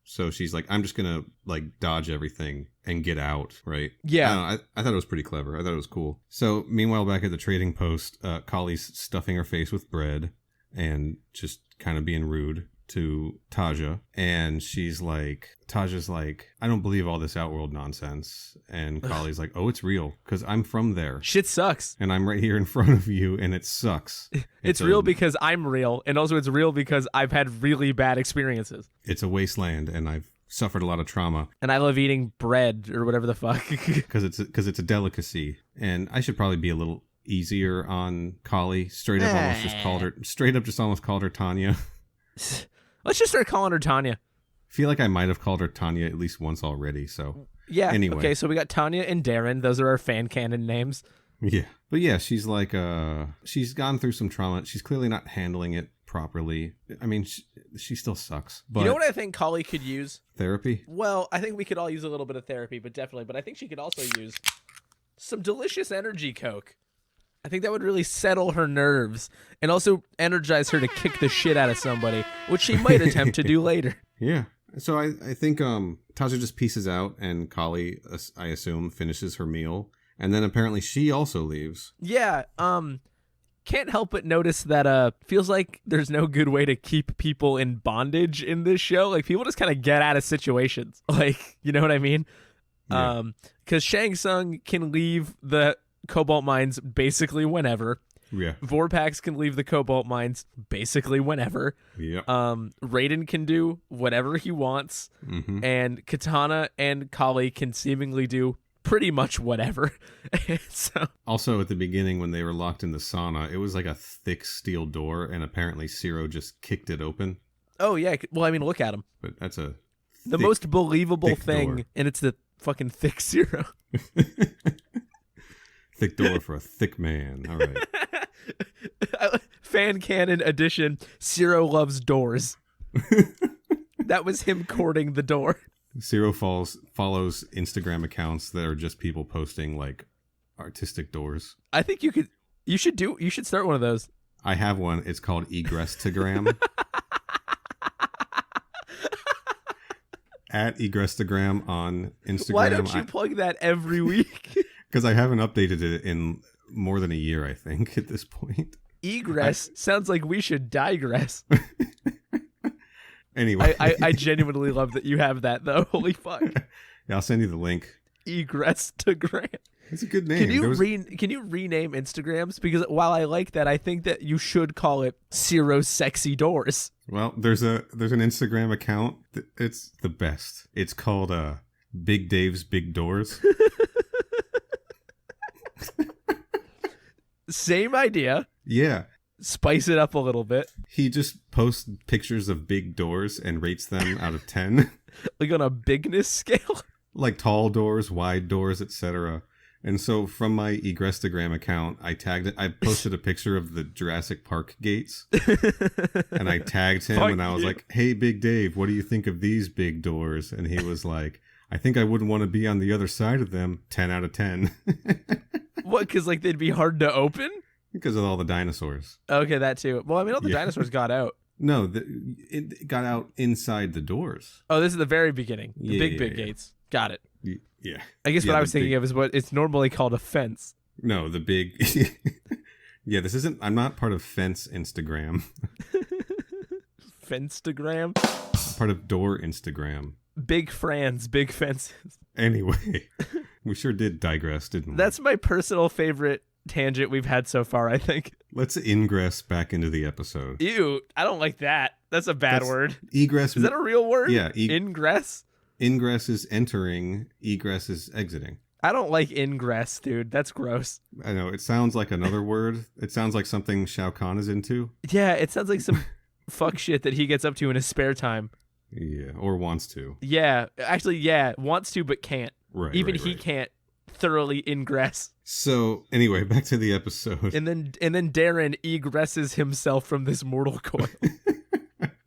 so she's like, I'm just gonna like dodge everything and get out, right? Yeah, I thought it was pretty clever. I thought it was cool. So meanwhile, back at the trading post, Qali's stuffing her face with bread and just kind of being rude to Taja, and Taja's like, I don't believe all this Outworld nonsense, and Qali's like, oh, it's real because I'm from there. Shit sucks, and I'm right here in front of you, and it sucks. It's real because I'm real, and also it's real because I've had really bad experiences. It's a wasteland, and I've suffered a lot of trauma, and I love eating bread or whatever the fuck because it's a delicacy, and I should probably be a little easier on Qali. Straight up, almost called her Tanya. Let's just start calling her Tanya. feel like I might have called her Tanya at least once already. So yeah. Anyway. Okay, so we got Tanya and Darren. Those are our fan canon names. Yeah. But yeah, she's like, she's gone through some trauma. She's clearly not handling it properly. I mean, she still sucks. But you know what I think Qali could use? Therapy? Well, I think we could all use a little bit of therapy, but definitely. But I think she could also use some delicious energy Coke. I think that would really settle her nerves and also energize her to kick the shit out of somebody, which she might attempt to do later. Yeah. So I think Tasha just pieces out and Qali, I assume, finishes her meal. And then apparently she also leaves. Yeah, can't help but notice that feels like there's no good way to keep people in bondage in this show. Like, people just kind of get out of situations. Like, you know what I mean? Yeah. Because Shang Tsung can leave the Cobalt Mines basically whenever. Yeah. Vorpax can leave the Cobalt Mines basically whenever. Yeah. Raiden can do whatever he wants. Mm-hmm. And Kitana and Qali can seemingly do pretty much whatever. So also, at the beginning when they were locked in the sauna, it was like a thick steel door, and apparently Zero just kicked it open. Oh yeah, well, I mean, look at him. But that's the most believable thing, door. And it's the fucking thick Zero. Thick door for a thick man. All right. Fan canon edition. Zero loves doors. That was him courting the door. Zero follows Instagram accounts that are just people posting like artistic doors. I think you should start one of those. I have one. It's called Egress-tagram. At Egress-tagram on Instagram. Why don't you plug that every week? Because I haven't updated it in more than a year, I think, at this point. Egress sounds like we should digress. Anyway. I genuinely love that you have that, though. Holy fuck. Yeah, I'll send you the link. Egress-tagram. It's a good name. Can you rename Instagrams? Because while I like that, I think that you should call it Zero Sexy Doors. Well, there's an Instagram account. It's the best. It's called Big Dave's Big Doors. Same idea. Yeah. Spice it up a little bit. He just posts pictures of big doors and rates them out of 10. Like on a bigness scale? Like tall doors, wide doors, etc. And so from my Egress-tagram account, I posted a picture of the Jurassic Park gates. And I tagged him and I was like, hey, Big Dave, what do you think of these big doors? And he was like, I think I wouldn't want to be on the other side of them. 10 out of 10. What, because like they'd be hard to open? Because of all the dinosaurs. Okay, that too. Well, I mean, all the dinosaurs got out. No, it got out inside the doors. Oh, this is the very beginning. The big gates. Got it. Yeah. I guess what I was thinking of is what it's normally called a fence. No, the big... Yeah, this isn't... I'm not part of Fence Instagram. Fence-tagram? Part of Door Instagram. Big Franz, big fences. Anyway, we sure did digress, didn't we? That's my personal favorite tangent we've had so far, I think. Let's ingress back into the episode. Ew, I don't like that. That's a bad word. Egress. Is that a real word? Yeah. Ingress? Ingress is entering. Egress is exiting. I don't like ingress, dude. That's gross. I know. It sounds like another word. It sounds like something Shao Kahn is into. Yeah, it sounds like some fuck shit that he gets up to in his spare time. Yeah, or wants to. Yeah, actually, yeah, wants to but can't. Right. Even he can't thoroughly ingress. So anyway, back to the episode. And then Darren egresses himself from this mortal coil.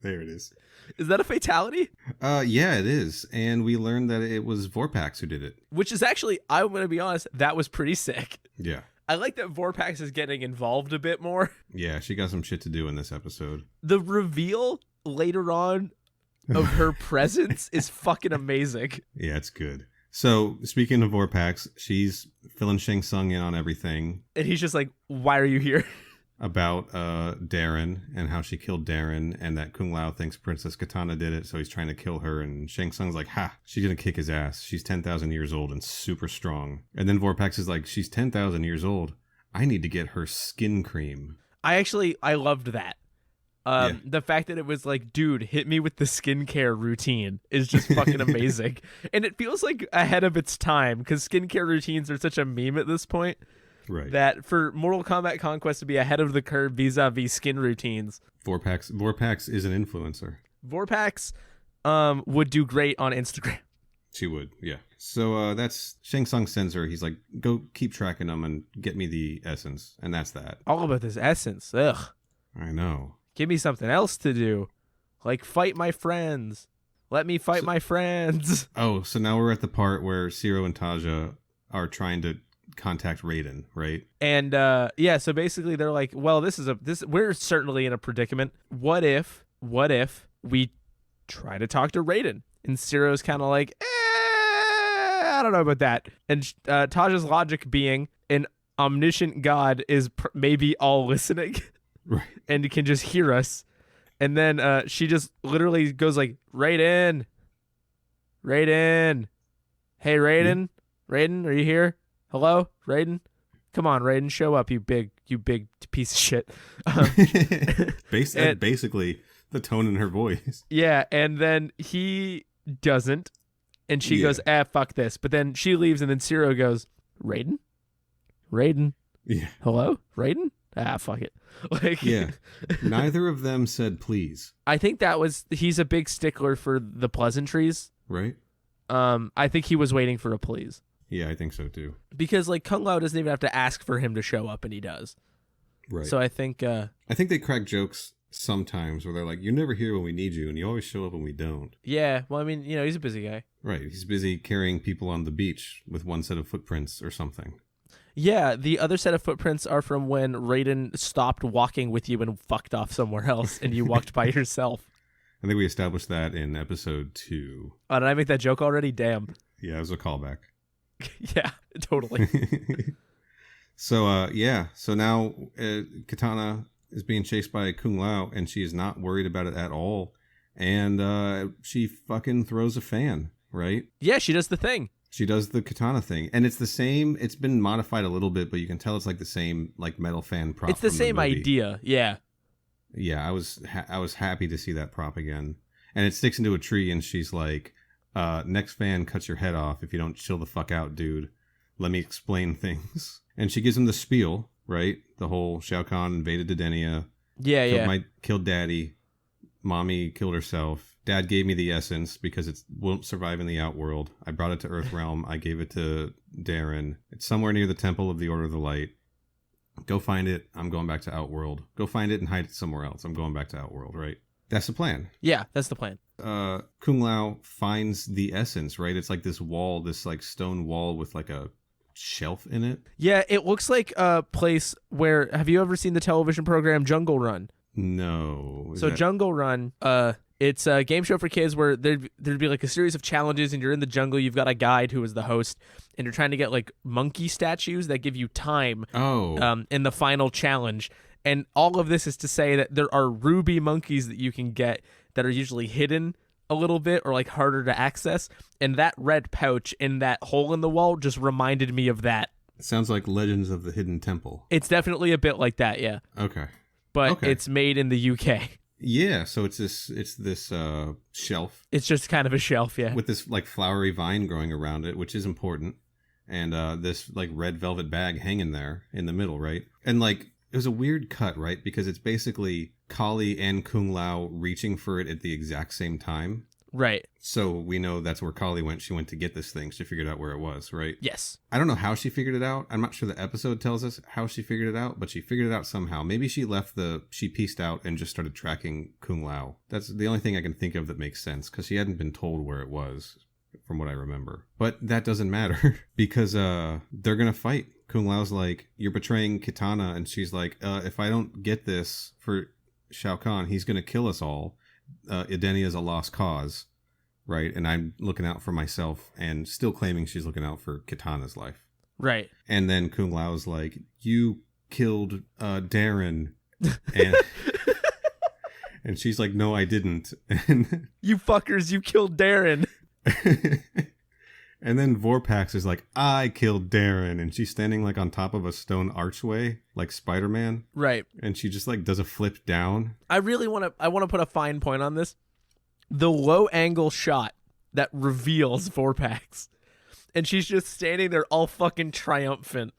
There it is. Is that a fatality? Yeah, it is. And we learned that it was Vorpax who did it. Which is actually, I'm going to be honest, that was pretty sick. Yeah. I like that Vorpax is getting involved a bit more. Yeah, she got some shit to do in this episode. The reveal later on of her presence is fucking amazing. Yeah, it's good. So, speaking of Vorpax, she's filling Shang Tsung in on everything. And he's just like, why are you here? About Darren and how she killed Darren, and that Kung Lao thinks Princess Kitana did it, so he's trying to kill her, and Shang Tsung's like, ha, she's gonna kick his ass. She's 10,000 years old and super strong. And then Vorpax is like, she's 10,000 years old. I need to get her skin cream. I loved that. The fact that it was like, dude, hit me with the skincare routine is just fucking amazing. And it feels like ahead of its time, because skincare routines are such a meme at this point. Right. That for Mortal Kombat Conquest to be ahead of the curve vis-a-vis skin routines. Vorpax is an influencer. Vorpax would do great on Instagram. She would, yeah. So that's Shang Tsung sends her. He's like, go keep tracking them and get me the essence. And that's that. All about this essence. Ugh. I know. Give me something else to do. Like fight my friends. Let me fight my friends. Oh, so now we're at the part where Zero and Taja are trying to contact Raiden, right? And yeah, so basically they're like, well, we're certainly in a predicament. What if we try to talk to Raiden? And Zero's kind of like, I don't know about that. And Taja's logic being an omniscient god is maybe all listening, right? And can just hear us. And then she just literally goes like, Raiden. Hey, Raiden. Raiden, are you here? Hello, Raiden? Come on, Raiden, show up, you big piece of shit. Basically, the tone in her voice. Yeah, and then he doesn't, and she goes, fuck this. But then she leaves, and then Zero goes, Raiden? Yeah. Hello, Raiden? Fuck it. Like, yeah. Neither of them said please. I think he's a big stickler for the pleasantries. Right. I think he was waiting for a please. Yeah, I think so too. Because like Kung Lao doesn't even have to ask for him to show up, and he does. Right. So I think they crack jokes sometimes where they're like, "You're never here when we need you, and you always show up when we don't." Yeah. Well, I mean, he's a busy guy. Right. He's busy carrying people on the beach with one set of footprints or something. Yeah, the other set of footprints are from when Raiden stopped walking with you and fucked off somewhere else, and you walked by yourself. I think we established that in episode 2. Oh, did I make that joke already? Damn. Yeah, it was a callback. Yeah, totally. So now Kitana is being chased by Kung Lao, and she is not worried about it at all. And she fucking throws a fan, right? Yeah, she does the thing. She does the katana thing, and it's the same. It's been modified a little bit, but you can tell it's like the same, like metal fan prop. It's the same idea, yeah. Yeah, I was happy to see that prop again, and it sticks into a tree, and she's like, "Next fan cuts your head off if you don't chill the fuck out, dude. Let me explain things." And she gives him the spiel, right? The whole Shao Kahn invaded Dedenia. Yeah, Killed Daddy. Mommy killed herself. Dad gave me the essence because it won't survive in the Outworld. I brought it to Earthrealm. I gave it to Darren. It's somewhere near the Temple of the Order of the Light. Go find it. I'm going back to Outworld. Go find it and hide it somewhere else. I'm going back to Outworld, right? That's the plan. Yeah, that's the plan. Kung Lao finds the essence, right? It's like this wall, this like stone wall with like a shelf in it. Yeah, it looks like a place where, have you ever seen the television program Jungle Run? No. So Jungle Run, it's a game show for kids where there'd be like a series of challenges, and you're in the jungle. You've got a guide who is the host, and you're trying to get like monkey statues that give you time. In the final challenge. And all of this is to say that there are ruby monkeys that you can get that are usually hidden a little bit or like harder to access. And that red pouch in that hole in the wall just reminded me of that. It sounds like Legends of the Hidden Temple. It's definitely a bit like that, yeah. Okay. But it's made in the UK. Yeah, so it's this shelf. It's just kind of a shelf, yeah. With this like flowery vine growing around it, which is important. And this like red velvet bag hanging there in the middle, right? And like it was a weird cut, right? Because it's basically Qali and Kung Lao reaching for it at the exact same time. Right. So we know that's where Qali went. She went to get this thing. She figured out where it was, right? Yes. I don't know how she figured it out. I'm not sure the episode tells us how she figured it out, but she figured it out somehow. Maybe she pieced out and just started tracking Kung Lao. That's the only thing I can think of that makes sense, because she hadn't been told where it was, from what I remember. But that doesn't matter, because they're going to fight. Kung Lao's like, you're betraying Kitana, and she's like, if I don't get this for Shao Kahn, he's going to kill us all. Edenia is a lost cause, right? And I'm looking out for myself, and still claiming she's looking out for Kitana's life. Right. And then Kung Lao's like, you killed Darren. And, and she's like, no, I didn't. And you fuckers, you killed Darren. And then Vorpax is like, I killed Darren. And she's standing like on top of a stone archway, like Spider-Man. Right. And she just like does a flip down. I really want to put a fine point on this. The low angle shot that reveals Vorpax. And she's just standing there all fucking triumphant.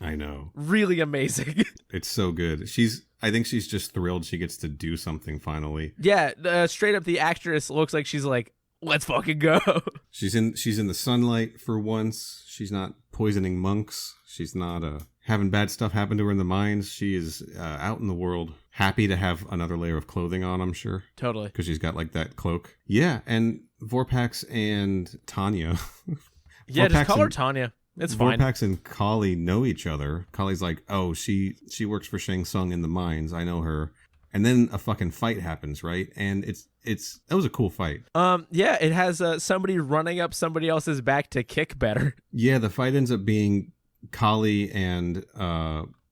I know. Really amazing. It's so good. I think she's just thrilled she gets to do something finally. Yeah, straight up the actress looks like she's like, Let's fucking go. She's in the sunlight for once. She's not poisoning monks. She's not having bad stuff happen to her in the mines. She is out in the world, happy to have another layer of clothing on, I'm sure. Totally. Because she's got like that cloak. Yeah, and Vorpax and Tanya. Yeah, just call her Tanya. It's fine. Vorpax and Qali know each other. Qali's like, oh, she works for Shang Tsung in the mines. I know her. And then a fucking fight happens, right? And that was a cool fight. Yeah, it has somebody running up somebody else's back to kick better. Yeah, the fight ends up being Qali and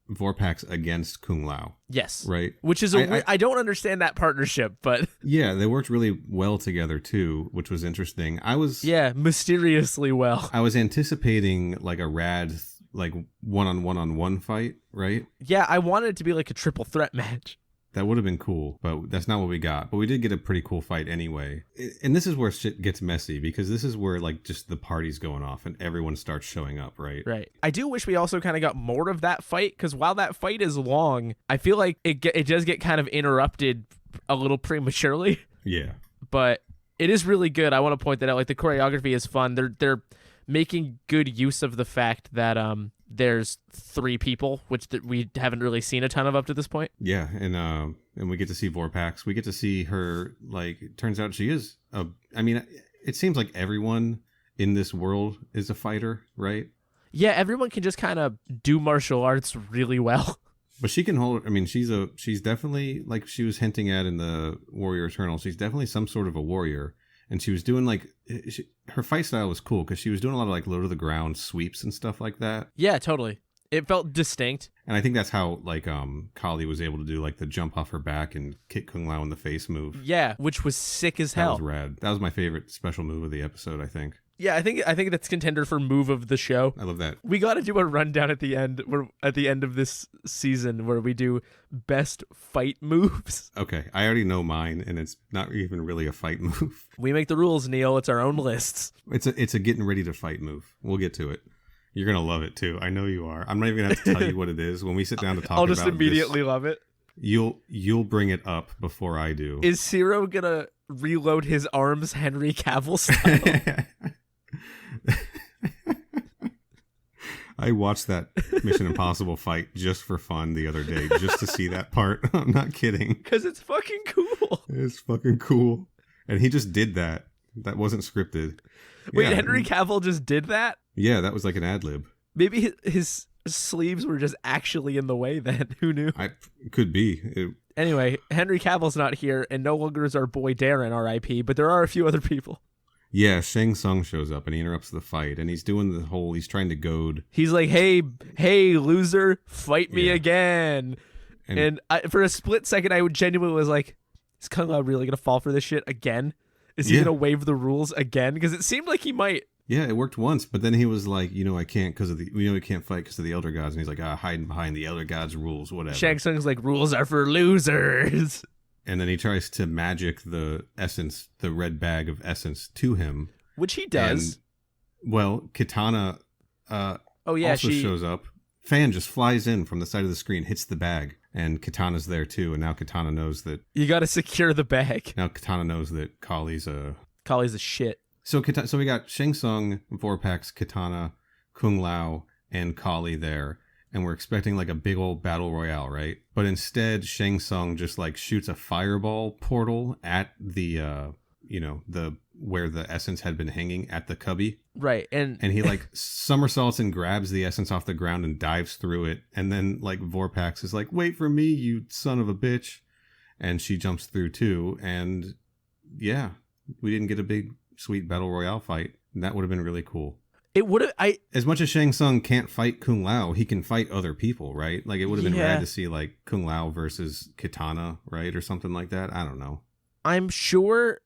Vorpax against Kung Lao. Yes. Right? Which is I don't understand that partnership, but yeah, they worked really well together too, which was interesting. mysteriously well. I was anticipating like a rad like one-on-one fight, right? Yeah, I wanted it to be like a triple threat match. That would have been cool, but that's not what we got. But we did get a pretty cool fight anyway. And this is where shit gets messy, because this is where like just the party's going off and everyone starts showing up, right? Right. I do wish we also kind of got more of that fight, because while that fight is long, I feel like it does get kind of interrupted a little prematurely. Yeah. But it is really good. I want to point that out. Like, the choreography is fun. They're making good use of the fact that there's 3 people, which we haven't really seen a ton of up to this point. Yeah, and we get to see Vorpax. We get to see her, like, it turns out she is it seems like everyone in this world is a fighter, right? Yeah, everyone can just kind of do martial arts really well. But she can hold, she's definitely, like she was hinting at in the Warrior Eternal, she's definitely some sort of a warrior. And she was doing like, her fight style was cool because she was doing a lot of like low to the ground sweeps and stuff like that. Yeah, totally. It felt distinct. And I think that's how like Qali was able to do like the jump off her back and kick Kung Lao in the face move. Yeah, which was sick as hell. That was rad. That was my favorite special move of the episode, I think. Yeah, I think that's contender for move of the show. I love that. We got to do a rundown at the end of this season where we do best fight moves. Okay, I already know mine, and it's not even really a fight move. We make the rules, Neal. It's our own lists. It's a getting ready to fight move. We'll get to it. You're gonna love it too. I know you are. I'm not even gonna have to tell you what it is when we sit down to talk about it. I'll just immediately love it. You'll bring it up before I do. Is Ciro gonna reload his arms Henry Cavill style? I watched that Mission Impossible fight just for fun the other day, just to see that part. I'm not kidding. Because it's fucking cool. It's fucking cool. And he just did that. That wasn't scripted. Wait, yeah. Henry Cavill just did that? Yeah, that was like an ad lib. Maybe his sleeves were just actually in the way then. Who knew? Could be. Anyway, Henry Cavill's not here, and no longer is our boy Darren, R.I.P., but there are a few other people. Yeah, Shang Tsung shows up and he interrupts the fight, and he's doing he's trying to goad. He's like, hey, loser, fight me again. And for a split second, I genuinely was like, is Kung Lao really going to fall for this shit again? Is he going to waive the rules again? Because it seemed like he might. Yeah, it worked once, but then he was like, I can't we can't fight because of the Elder Gods. And he's like, hiding behind the Elder Gods rules, whatever. Shang Tsung's like, rules are for losers. And then he tries to magic the essence, the red bag of essence to him. Which he does. And, Kitana also shows up. Fan just flies in from the side of the screen, hits the bag. And Kitana's there too. And now Kitana knows that... You got to secure the bag. Now Kitana knows that Qali's a shit. So we got Shang Tsung, Vorpax, Kitana, Kung Lao, and Qali there. And we're expecting like a big old battle royale, right? But instead, Shang Tsung just like shoots a fireball portal at the, where the essence had been hanging at the cubby. Right. And he like somersaults and grabs the essence off the ground and dives through it. And then like Vorpax is like, wait for me, you son of a bitch. And she jumps through too. And yeah, we didn't get a big sweet battle royale fight. That would have been really cool. It would have. As much as Shang Tsung can't fight Kung Lao, he can fight other people, right? Like it would have been rad to see like Kung Lao versus Kitana, right, or something like that. I don't know. I'm sure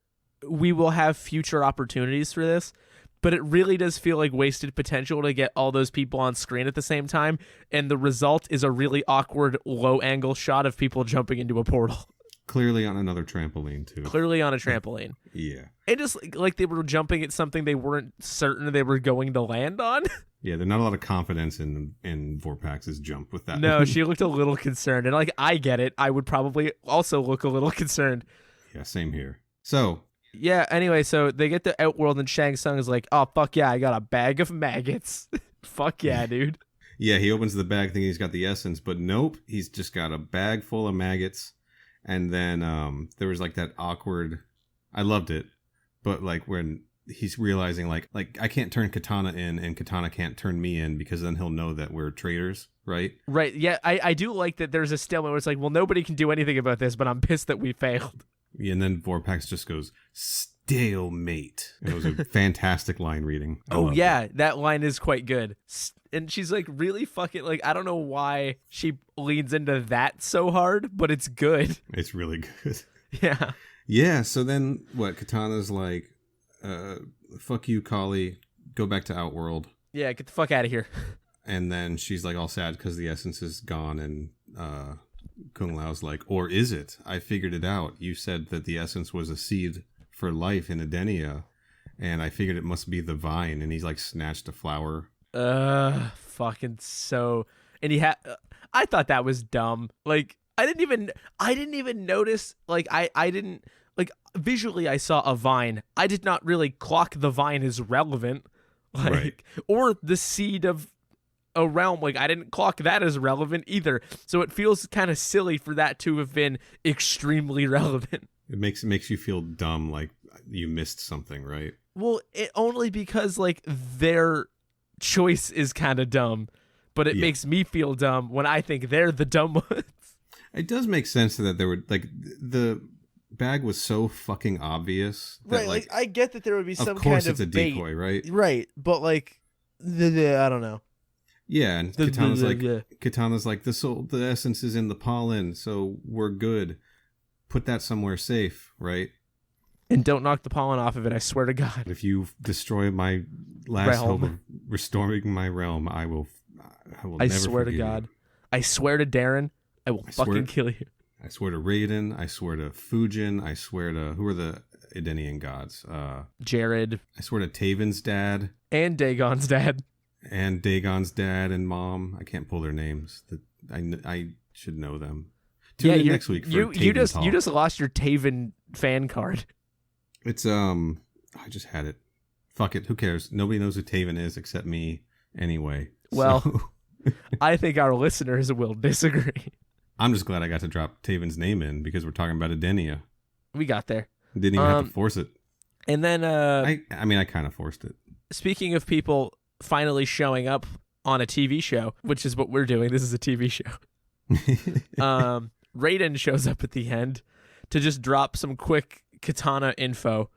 we will have future opportunities for this, but it really does feel like wasted potential to get all those people on screen at the same time, and the result is a really awkward low angle shot of people jumping into a portal. Clearly on another trampoline, too. Clearly on a trampoline. Yeah. And just like they were jumping at something they weren't certain they were going to land on. Yeah, there's not a lot of confidence in Vorpax's jump with that. No, she looked a little concerned. And like, I get it. I would probably also look a little concerned. Yeah, same here. So Yeah, anyway, so they get to Outworld and Shang Tsung is like, oh, fuck yeah, I got a bag of maggots. Fuck yeah, dude. Yeah, he opens the bag thinking he's got the essence, but nope, he's just got a bag full of maggots. And then there was like that awkward, I loved it, but like when he's realizing like I can't turn Kitana in and Kitana can't turn me in because then he'll know that we're traitors, right? Right, yeah, I do like that there's a stalemate where it's like, well, nobody can do anything about this, but I'm pissed that we failed. Yeah, and then Vorpax just goes, stalemate. It was a fantastic line reading. Oh, yeah, it. That line is quite good. And she's like really fucking, like, I don't know why she leans into that so hard, but it's good. It's really good. Yeah. Yeah, so then what? Katana's like, fuck you, Qali. Go back to Outworld. Yeah, get the fuck out of here. And then she's like all sad because the essence is gone, and Kung Lao's like, or is it? I figured it out. You said that the essence was a seed for life in Edenia, and I figured it must be the vine. And he's like snatched a flower. Fucking so. And he had. I thought that was dumb. Like I didn't even notice. Like I didn't like visually. I saw a vine. I did not really clock the vine as relevant. Like right. Or the seed of a realm, like I didn't clock that as relevant either. So it feels kind of silly for that to have been extremely relevant. It makes you feel dumb, like you missed something, right? Well, it only because like their choice is kind of dumb, but it makes me feel dumb when I think they're the dumb ones. It does make sense that there would like the bag was so fucking obvious that, right? Like I get that there would be some kind of course it's a decoy, right? Right, but like I don't know. Yeah, and Kitana's like the essence is in the pollen, so we're good. Put that somewhere safe, right? And don't knock the pollen off of it, I swear to God. If you destroy my last hope of restoring my realm, I will I never swear to God. You. I swear to Darren, I will fucking kill you. I swear to Raiden, I swear to Fujin, I swear to who are the Edenian gods? Jared. I swear to Taven's dad. And Dagon's dad. And Dagon's dad and mom. I can't pull their names. I should know them. Tune in next week for you just lost your Taven fan card. It's I just had it. Fuck it. Who cares? Nobody knows who Taven is except me anyway. Well, so. I think our listeners will disagree. I'm just glad I got to drop Taven's name in because we're talking about Edenia. We got there. Didn't even have to force it. And then I mean I kind of forced it. Speaking of people finally showing up on a TV show, which is what we're doing. This is a TV show. Raiden shows up at the end to just drop some quick Kitana info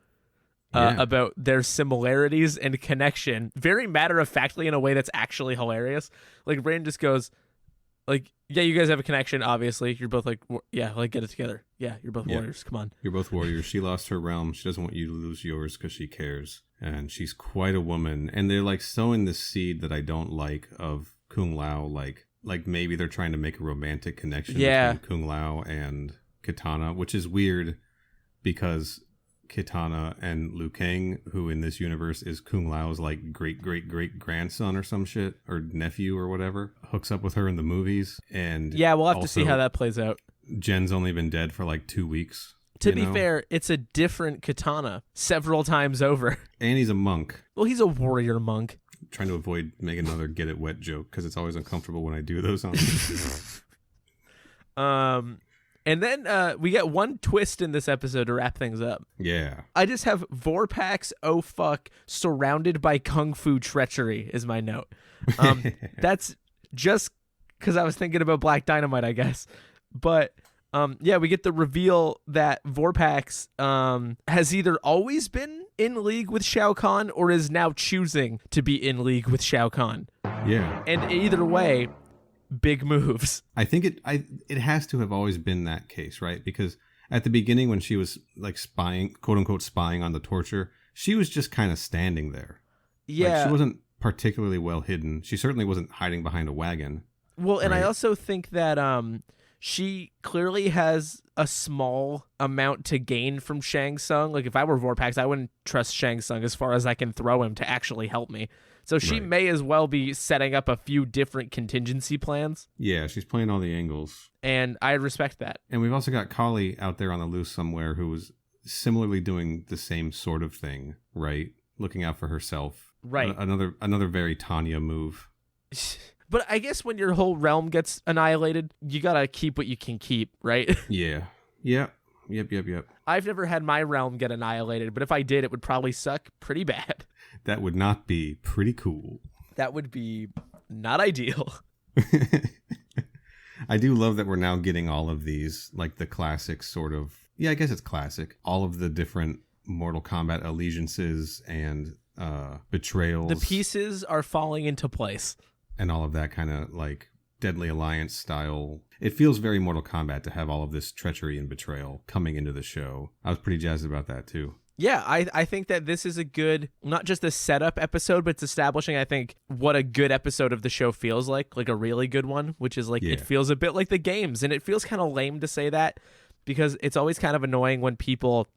about their similarities and connection, very matter-of-factly in a way that's actually hilarious. Like Raiden just goes, like, yeah, you guys have a connection, obviously. You're both like, yeah, like, get it together. Yeah, you're both warriors. Come on. You're both warriors. She lost her realm. She doesn't want you to lose yours because she cares. And she's quite a woman. And they're like sowing this seed that I don't like of Kung Lao. Like maybe they're trying to make a romantic connection between Kung Lao and Kitana, which is weird because Kitana and Liu Kang, who in this universe is Kung Lao's like great grandson or some shit, or nephew or whatever, hooks up with her in the movies. And yeah, we'll have to see how that plays out. Jen's only been dead for like 2 weeks. To be fair, it's a different Kitana several times over. And he's a monk. Well, he's a warrior monk. I'm trying to avoid making another get it wet joke because it's always uncomfortable when I do those on And then we get one twist in this episode to wrap things up. Yeah. I just have Vorpax, oh fuck, surrounded by kung fu treachery is my note. That's just because I was thinking about Black Dynamite, I guess. But yeah, we get the reveal that Vorpax has either always been in league with Shao Kahn or is now choosing to be in league with Shao Kahn. Yeah. And either way, big moves. I think it has to have always been that case, right? Because at the beginning when she was like spying, quote unquote spying on the torture, she was just kind of standing there. Yeah. Like, she wasn't particularly well hidden. She certainly wasn't hiding behind a wagon. Well, and right? I also think that she clearly has a small amount to gain from Shang Tsung. Like, if I were Vorpax, I wouldn't trust Shang Tsung as far as I can throw him to actually help me. So she may as well be setting up a few different contingency plans. Yeah, she's playing all the angles. And I respect that. And we've also got Qali out there on the loose somewhere who was similarly doing the same sort of thing, right? Looking out for herself. Right. Another very Tanya move. But I guess when your whole realm gets annihilated, you gotta keep what you can keep, right? Yeah. Yep. I've never had my realm get annihilated, but if I did, it would probably suck pretty bad. That would not be pretty cool. That would be not ideal. I do love that we're now getting all of these, like the classic sort of, I guess it's classic, all of the different Mortal Kombat allegiances and betrayals. The pieces are falling into place. And all of that kind of like Deadly Alliance style. It feels very Mortal Kombat to have all of this treachery and betrayal coming into the show. I was pretty jazzed about that too. Yeah, I think that this is a good, not just a setup episode, but it's establishing, I think, what a good episode of the show feels like a really good one, which is like, It feels a bit like the games. And it feels kind of lame to say that because it's always kind of annoying when people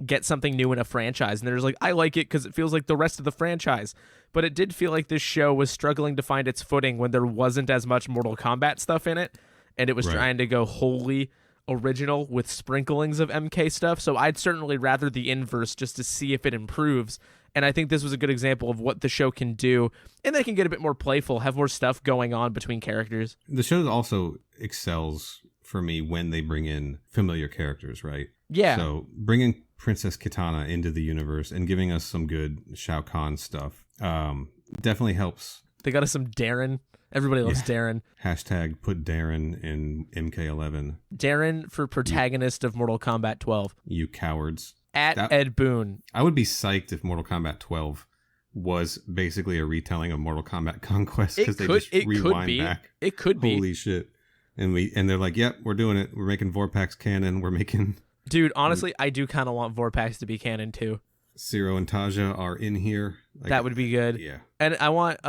get something new in a franchise and they're just like, I like it because it feels like the rest of the franchise. But it did feel like this show was struggling to find its footing when there wasn't as much Mortal Kombat stuff in it, and it was trying to go wholly original with sprinklings of MK stuff. So I'd certainly rather the inverse just to see if it improves. And I think this was a good example of what the show can do, and they can get a bit more playful, have more stuff going on between characters. The show also excels for me when they bring in familiar characters, right? Yeah. So bringing Princess Kitana into the universe and giving us some good Shao Kahn stuff definitely helps. They got us some Darren. Everybody loves Darren. Hashtag put Darren in MK11. Darren for protagonist of Mortal Kombat 12. You cowards. Ed Boon. I would be psyched if Mortal Kombat 12 was basically a retelling of Mortal Kombat Conquest because they just rewind back. It could be. Holy shit. And they're like, yep, we're doing it. We're making Vorpax canon. We're making... Dude, honestly, I do kind of want Vorpax to be canon too. Zero and Taja are in here. Like, that would be good. Yeah. And I want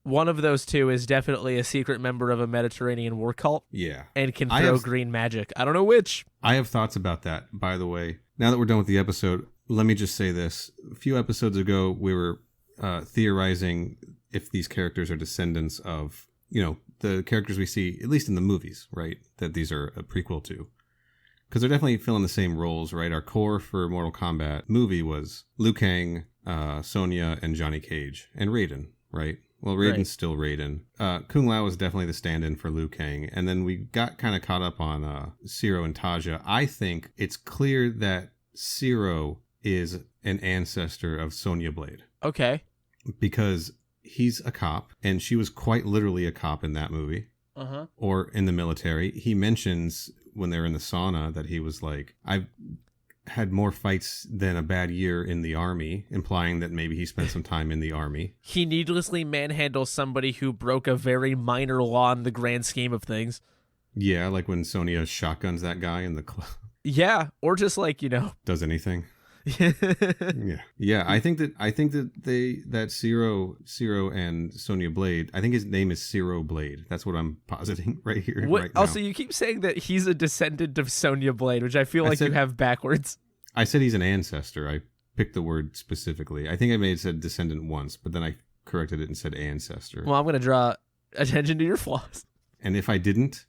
one of those two is definitely a secret member of a Mediterranean war cult. Yeah. And can throw green magic. I don't know which. I have thoughts about that, by the way. Now that we're done with the episode, let me just say this. A few episodes ago, we were theorizing if these characters are descendants of, the characters we see, at least in the movies, right? That these are a prequel to. Because they're definitely filling the same roles, right? Our core for Mortal Kombat movie was Liu Kang, Sonya, and Johnny Cage, and Raiden, right? Well, Raiden's still Raiden. Kung Lao was definitely the stand-in for Liu Kang. And then we got kind of caught up on Zero and Taja. I think it's clear that Zero is an ancestor of Sonya Blade. Okay. Because he's a cop, and she was quite literally a cop in that movie. Uh-huh. Or in the military. He mentions when they're in the sauna that he was like, I've had more fights than a bad year in the army, implying that maybe he spent some time in the army. He needlessly manhandles somebody who broke a very minor law in the grand scheme of things. Yeah, like when Sonya shotguns that guy in the club. Yeah, or just does anything. Yeah. I think that Zero and Sonya Blade. I think his name is Zero Blade. That's what I'm positing right here. Right now. Also, you keep saying that he's a descendant of Sonya Blade, which I feel like you have backwards. I said he's an ancestor. I picked the word specifically. I think I may have said descendant once, but then I corrected it and said ancestor. Well, I'm going to draw attention to your flaws. And if I didn't,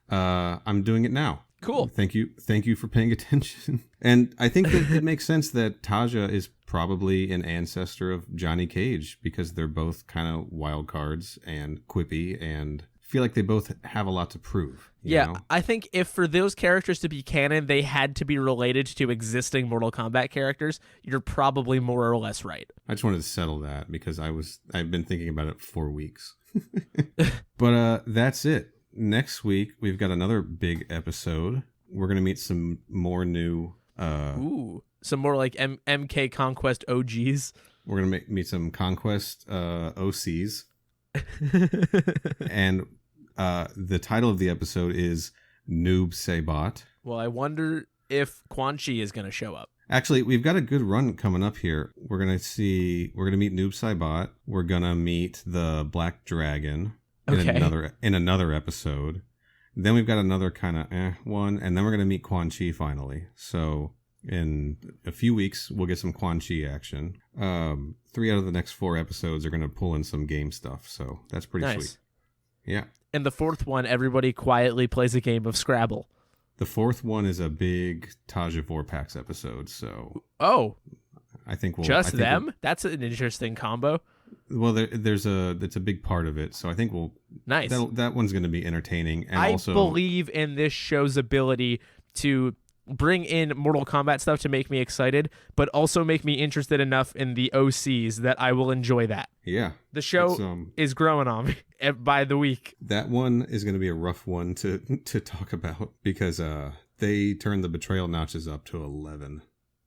I'm doing it now. Cool. Thank you for paying attention. And I think that it makes sense that Taja is probably an ancestor of Johnny Cage because they're both kind of wild cards and quippy and feel like they both have a lot to prove. You know? I think if for those characters to be canon, they had to be related to existing Mortal Kombat characters, you're probably more or less right. I just wanted to settle that because I've been thinking about it for weeks. But that's it. Next week, we've got another big episode. We're going to meet some more new... some more like MK Conquest OGs. We're going to meet some Conquest OCs. And the title of the episode is Noob Saibot. Well, I wonder if Quan Chi is going to show up. Actually, we've got a good run coming up here. We're going to meet Noob Saibot. We're going to meet the Black Dragon. In another episode. Then we've got another kind of one, and then we're going to meet Quan Chi finally. So in a few weeks, we'll get some Quan Chi action. 3 out of the next 4 episodes are going to pull in some game stuff, so that's pretty sweet. Yeah. And the 4th one, everybody quietly plays a game of Scrabble. The fourth one is a big Taja Vorpax episode, so Oh, I think we'll just them? That's an interesting combo. Well, that's a big part of it, so I think Nice. that one's going to be entertaining. And I also, believe in this show's ability to bring in Mortal Kombat stuff to make me excited, but also make me interested enough in the OCs that I will enjoy that. Yeah, The show is growing on me by the week. that one is going to be a rough one to talk about because they turned the betrayal notches up to 11.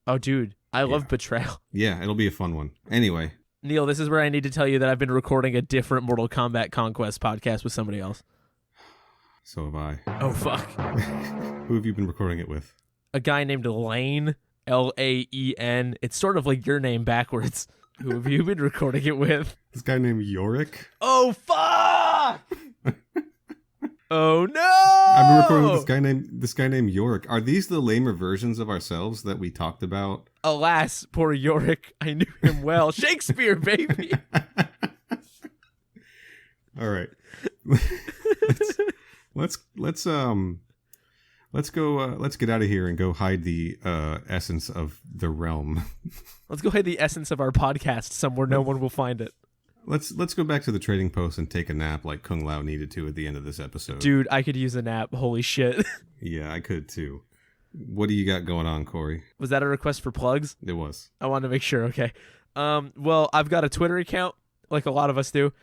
Oh, dude, I love Betrayal. Yeah, it'll be a fun one. Anyway, Neal, this is where I need to tell you that I've been recording a different Mortal Kombat Conquest podcast with somebody else. so have I. Oh, fuck. Who have you been recording it with? A guy named Lane, Laen. It's sort of like your name backwards. Who have you been recording it with? This guy named Yorick. Oh, fuck! Oh, no! I've been recording with this guy named Yorick. Are these the lamer versions of ourselves that we talked about? Alas, poor Yorick. I knew him well. Shakespeare, baby! All right. let's get out of here and go hide the essence of the realm. Let's go hide the essence of our podcast somewhere no one will find it. Let's go back to the trading post and take a nap like Kung Lao needed to at the end of this episode. Dude, I could use a nap. Holy shit. Yeah, I could too. What do you got going on, Corey? Was that a request for plugs? It was. I wanted to make sure. Okay. Well, I've got a Twitter account, like a lot of us do,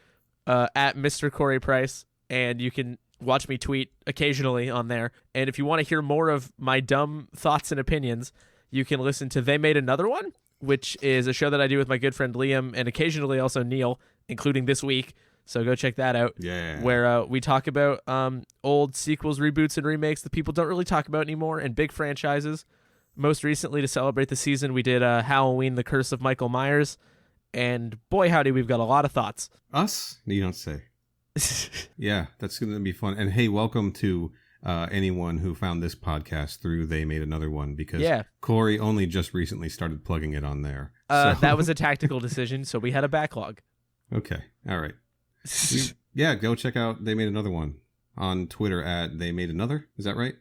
at Mr. Corey Price, and you can watch me tweet occasionally on there. And if you want to hear more of my dumb thoughts and opinions, you can listen to They Made Another One, which is a show that I do with my good friend Liam and occasionally also Neal, including this week. So go check that out. Yeah. Where we talk about old sequels, reboots, and remakes that people don't really talk about anymore, and big franchises. Most recently, to celebrate the season, we did Halloween, The Curse of Michael Myers. And boy, howdy, we've got a lot of thoughts. Us? You don't say. Yeah, that's going to be fun. And hey, welcome to anyone who found this podcast through They Made Another One, because Corey only just recently started plugging it on there. That was a tactical decision, so we had a backlog. Okay, all right. Yeah, go check out They Made Another One on Twitter at They Made Another. Is that right?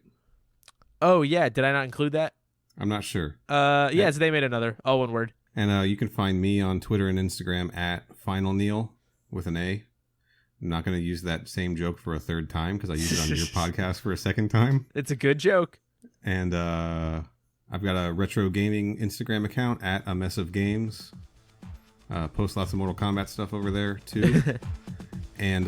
Oh, yeah. Did I not include that? I'm not sure. Yeah, it's They Made Another. All one word. And you can find me on Twitter and Instagram at Final Neal with an A. I'm not going to use that same joke for a third time because I used it on your podcast for a second time. It's a good joke. And I've got a retro gaming Instagram account at A Mess of Games. Post lots of Mortal Kombat stuff over there too. And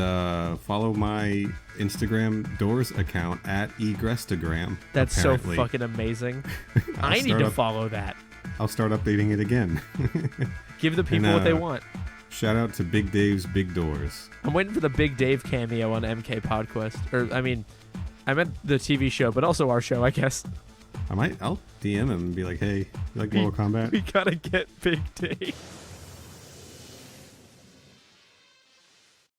follow my Instagram Doors account at Egrestagram. That's apparently. So fucking amazing. I need to follow that. I'll start updating it again. Give the people what they want. Shout out to Big Dave's Big Doors. I'm waiting for the Big Dave cameo on MK Podquest. I meant the TV show, but also our show, I guess. I'll DM him and be like, hey, you like Mortal Kombat? We gotta get Big Dave.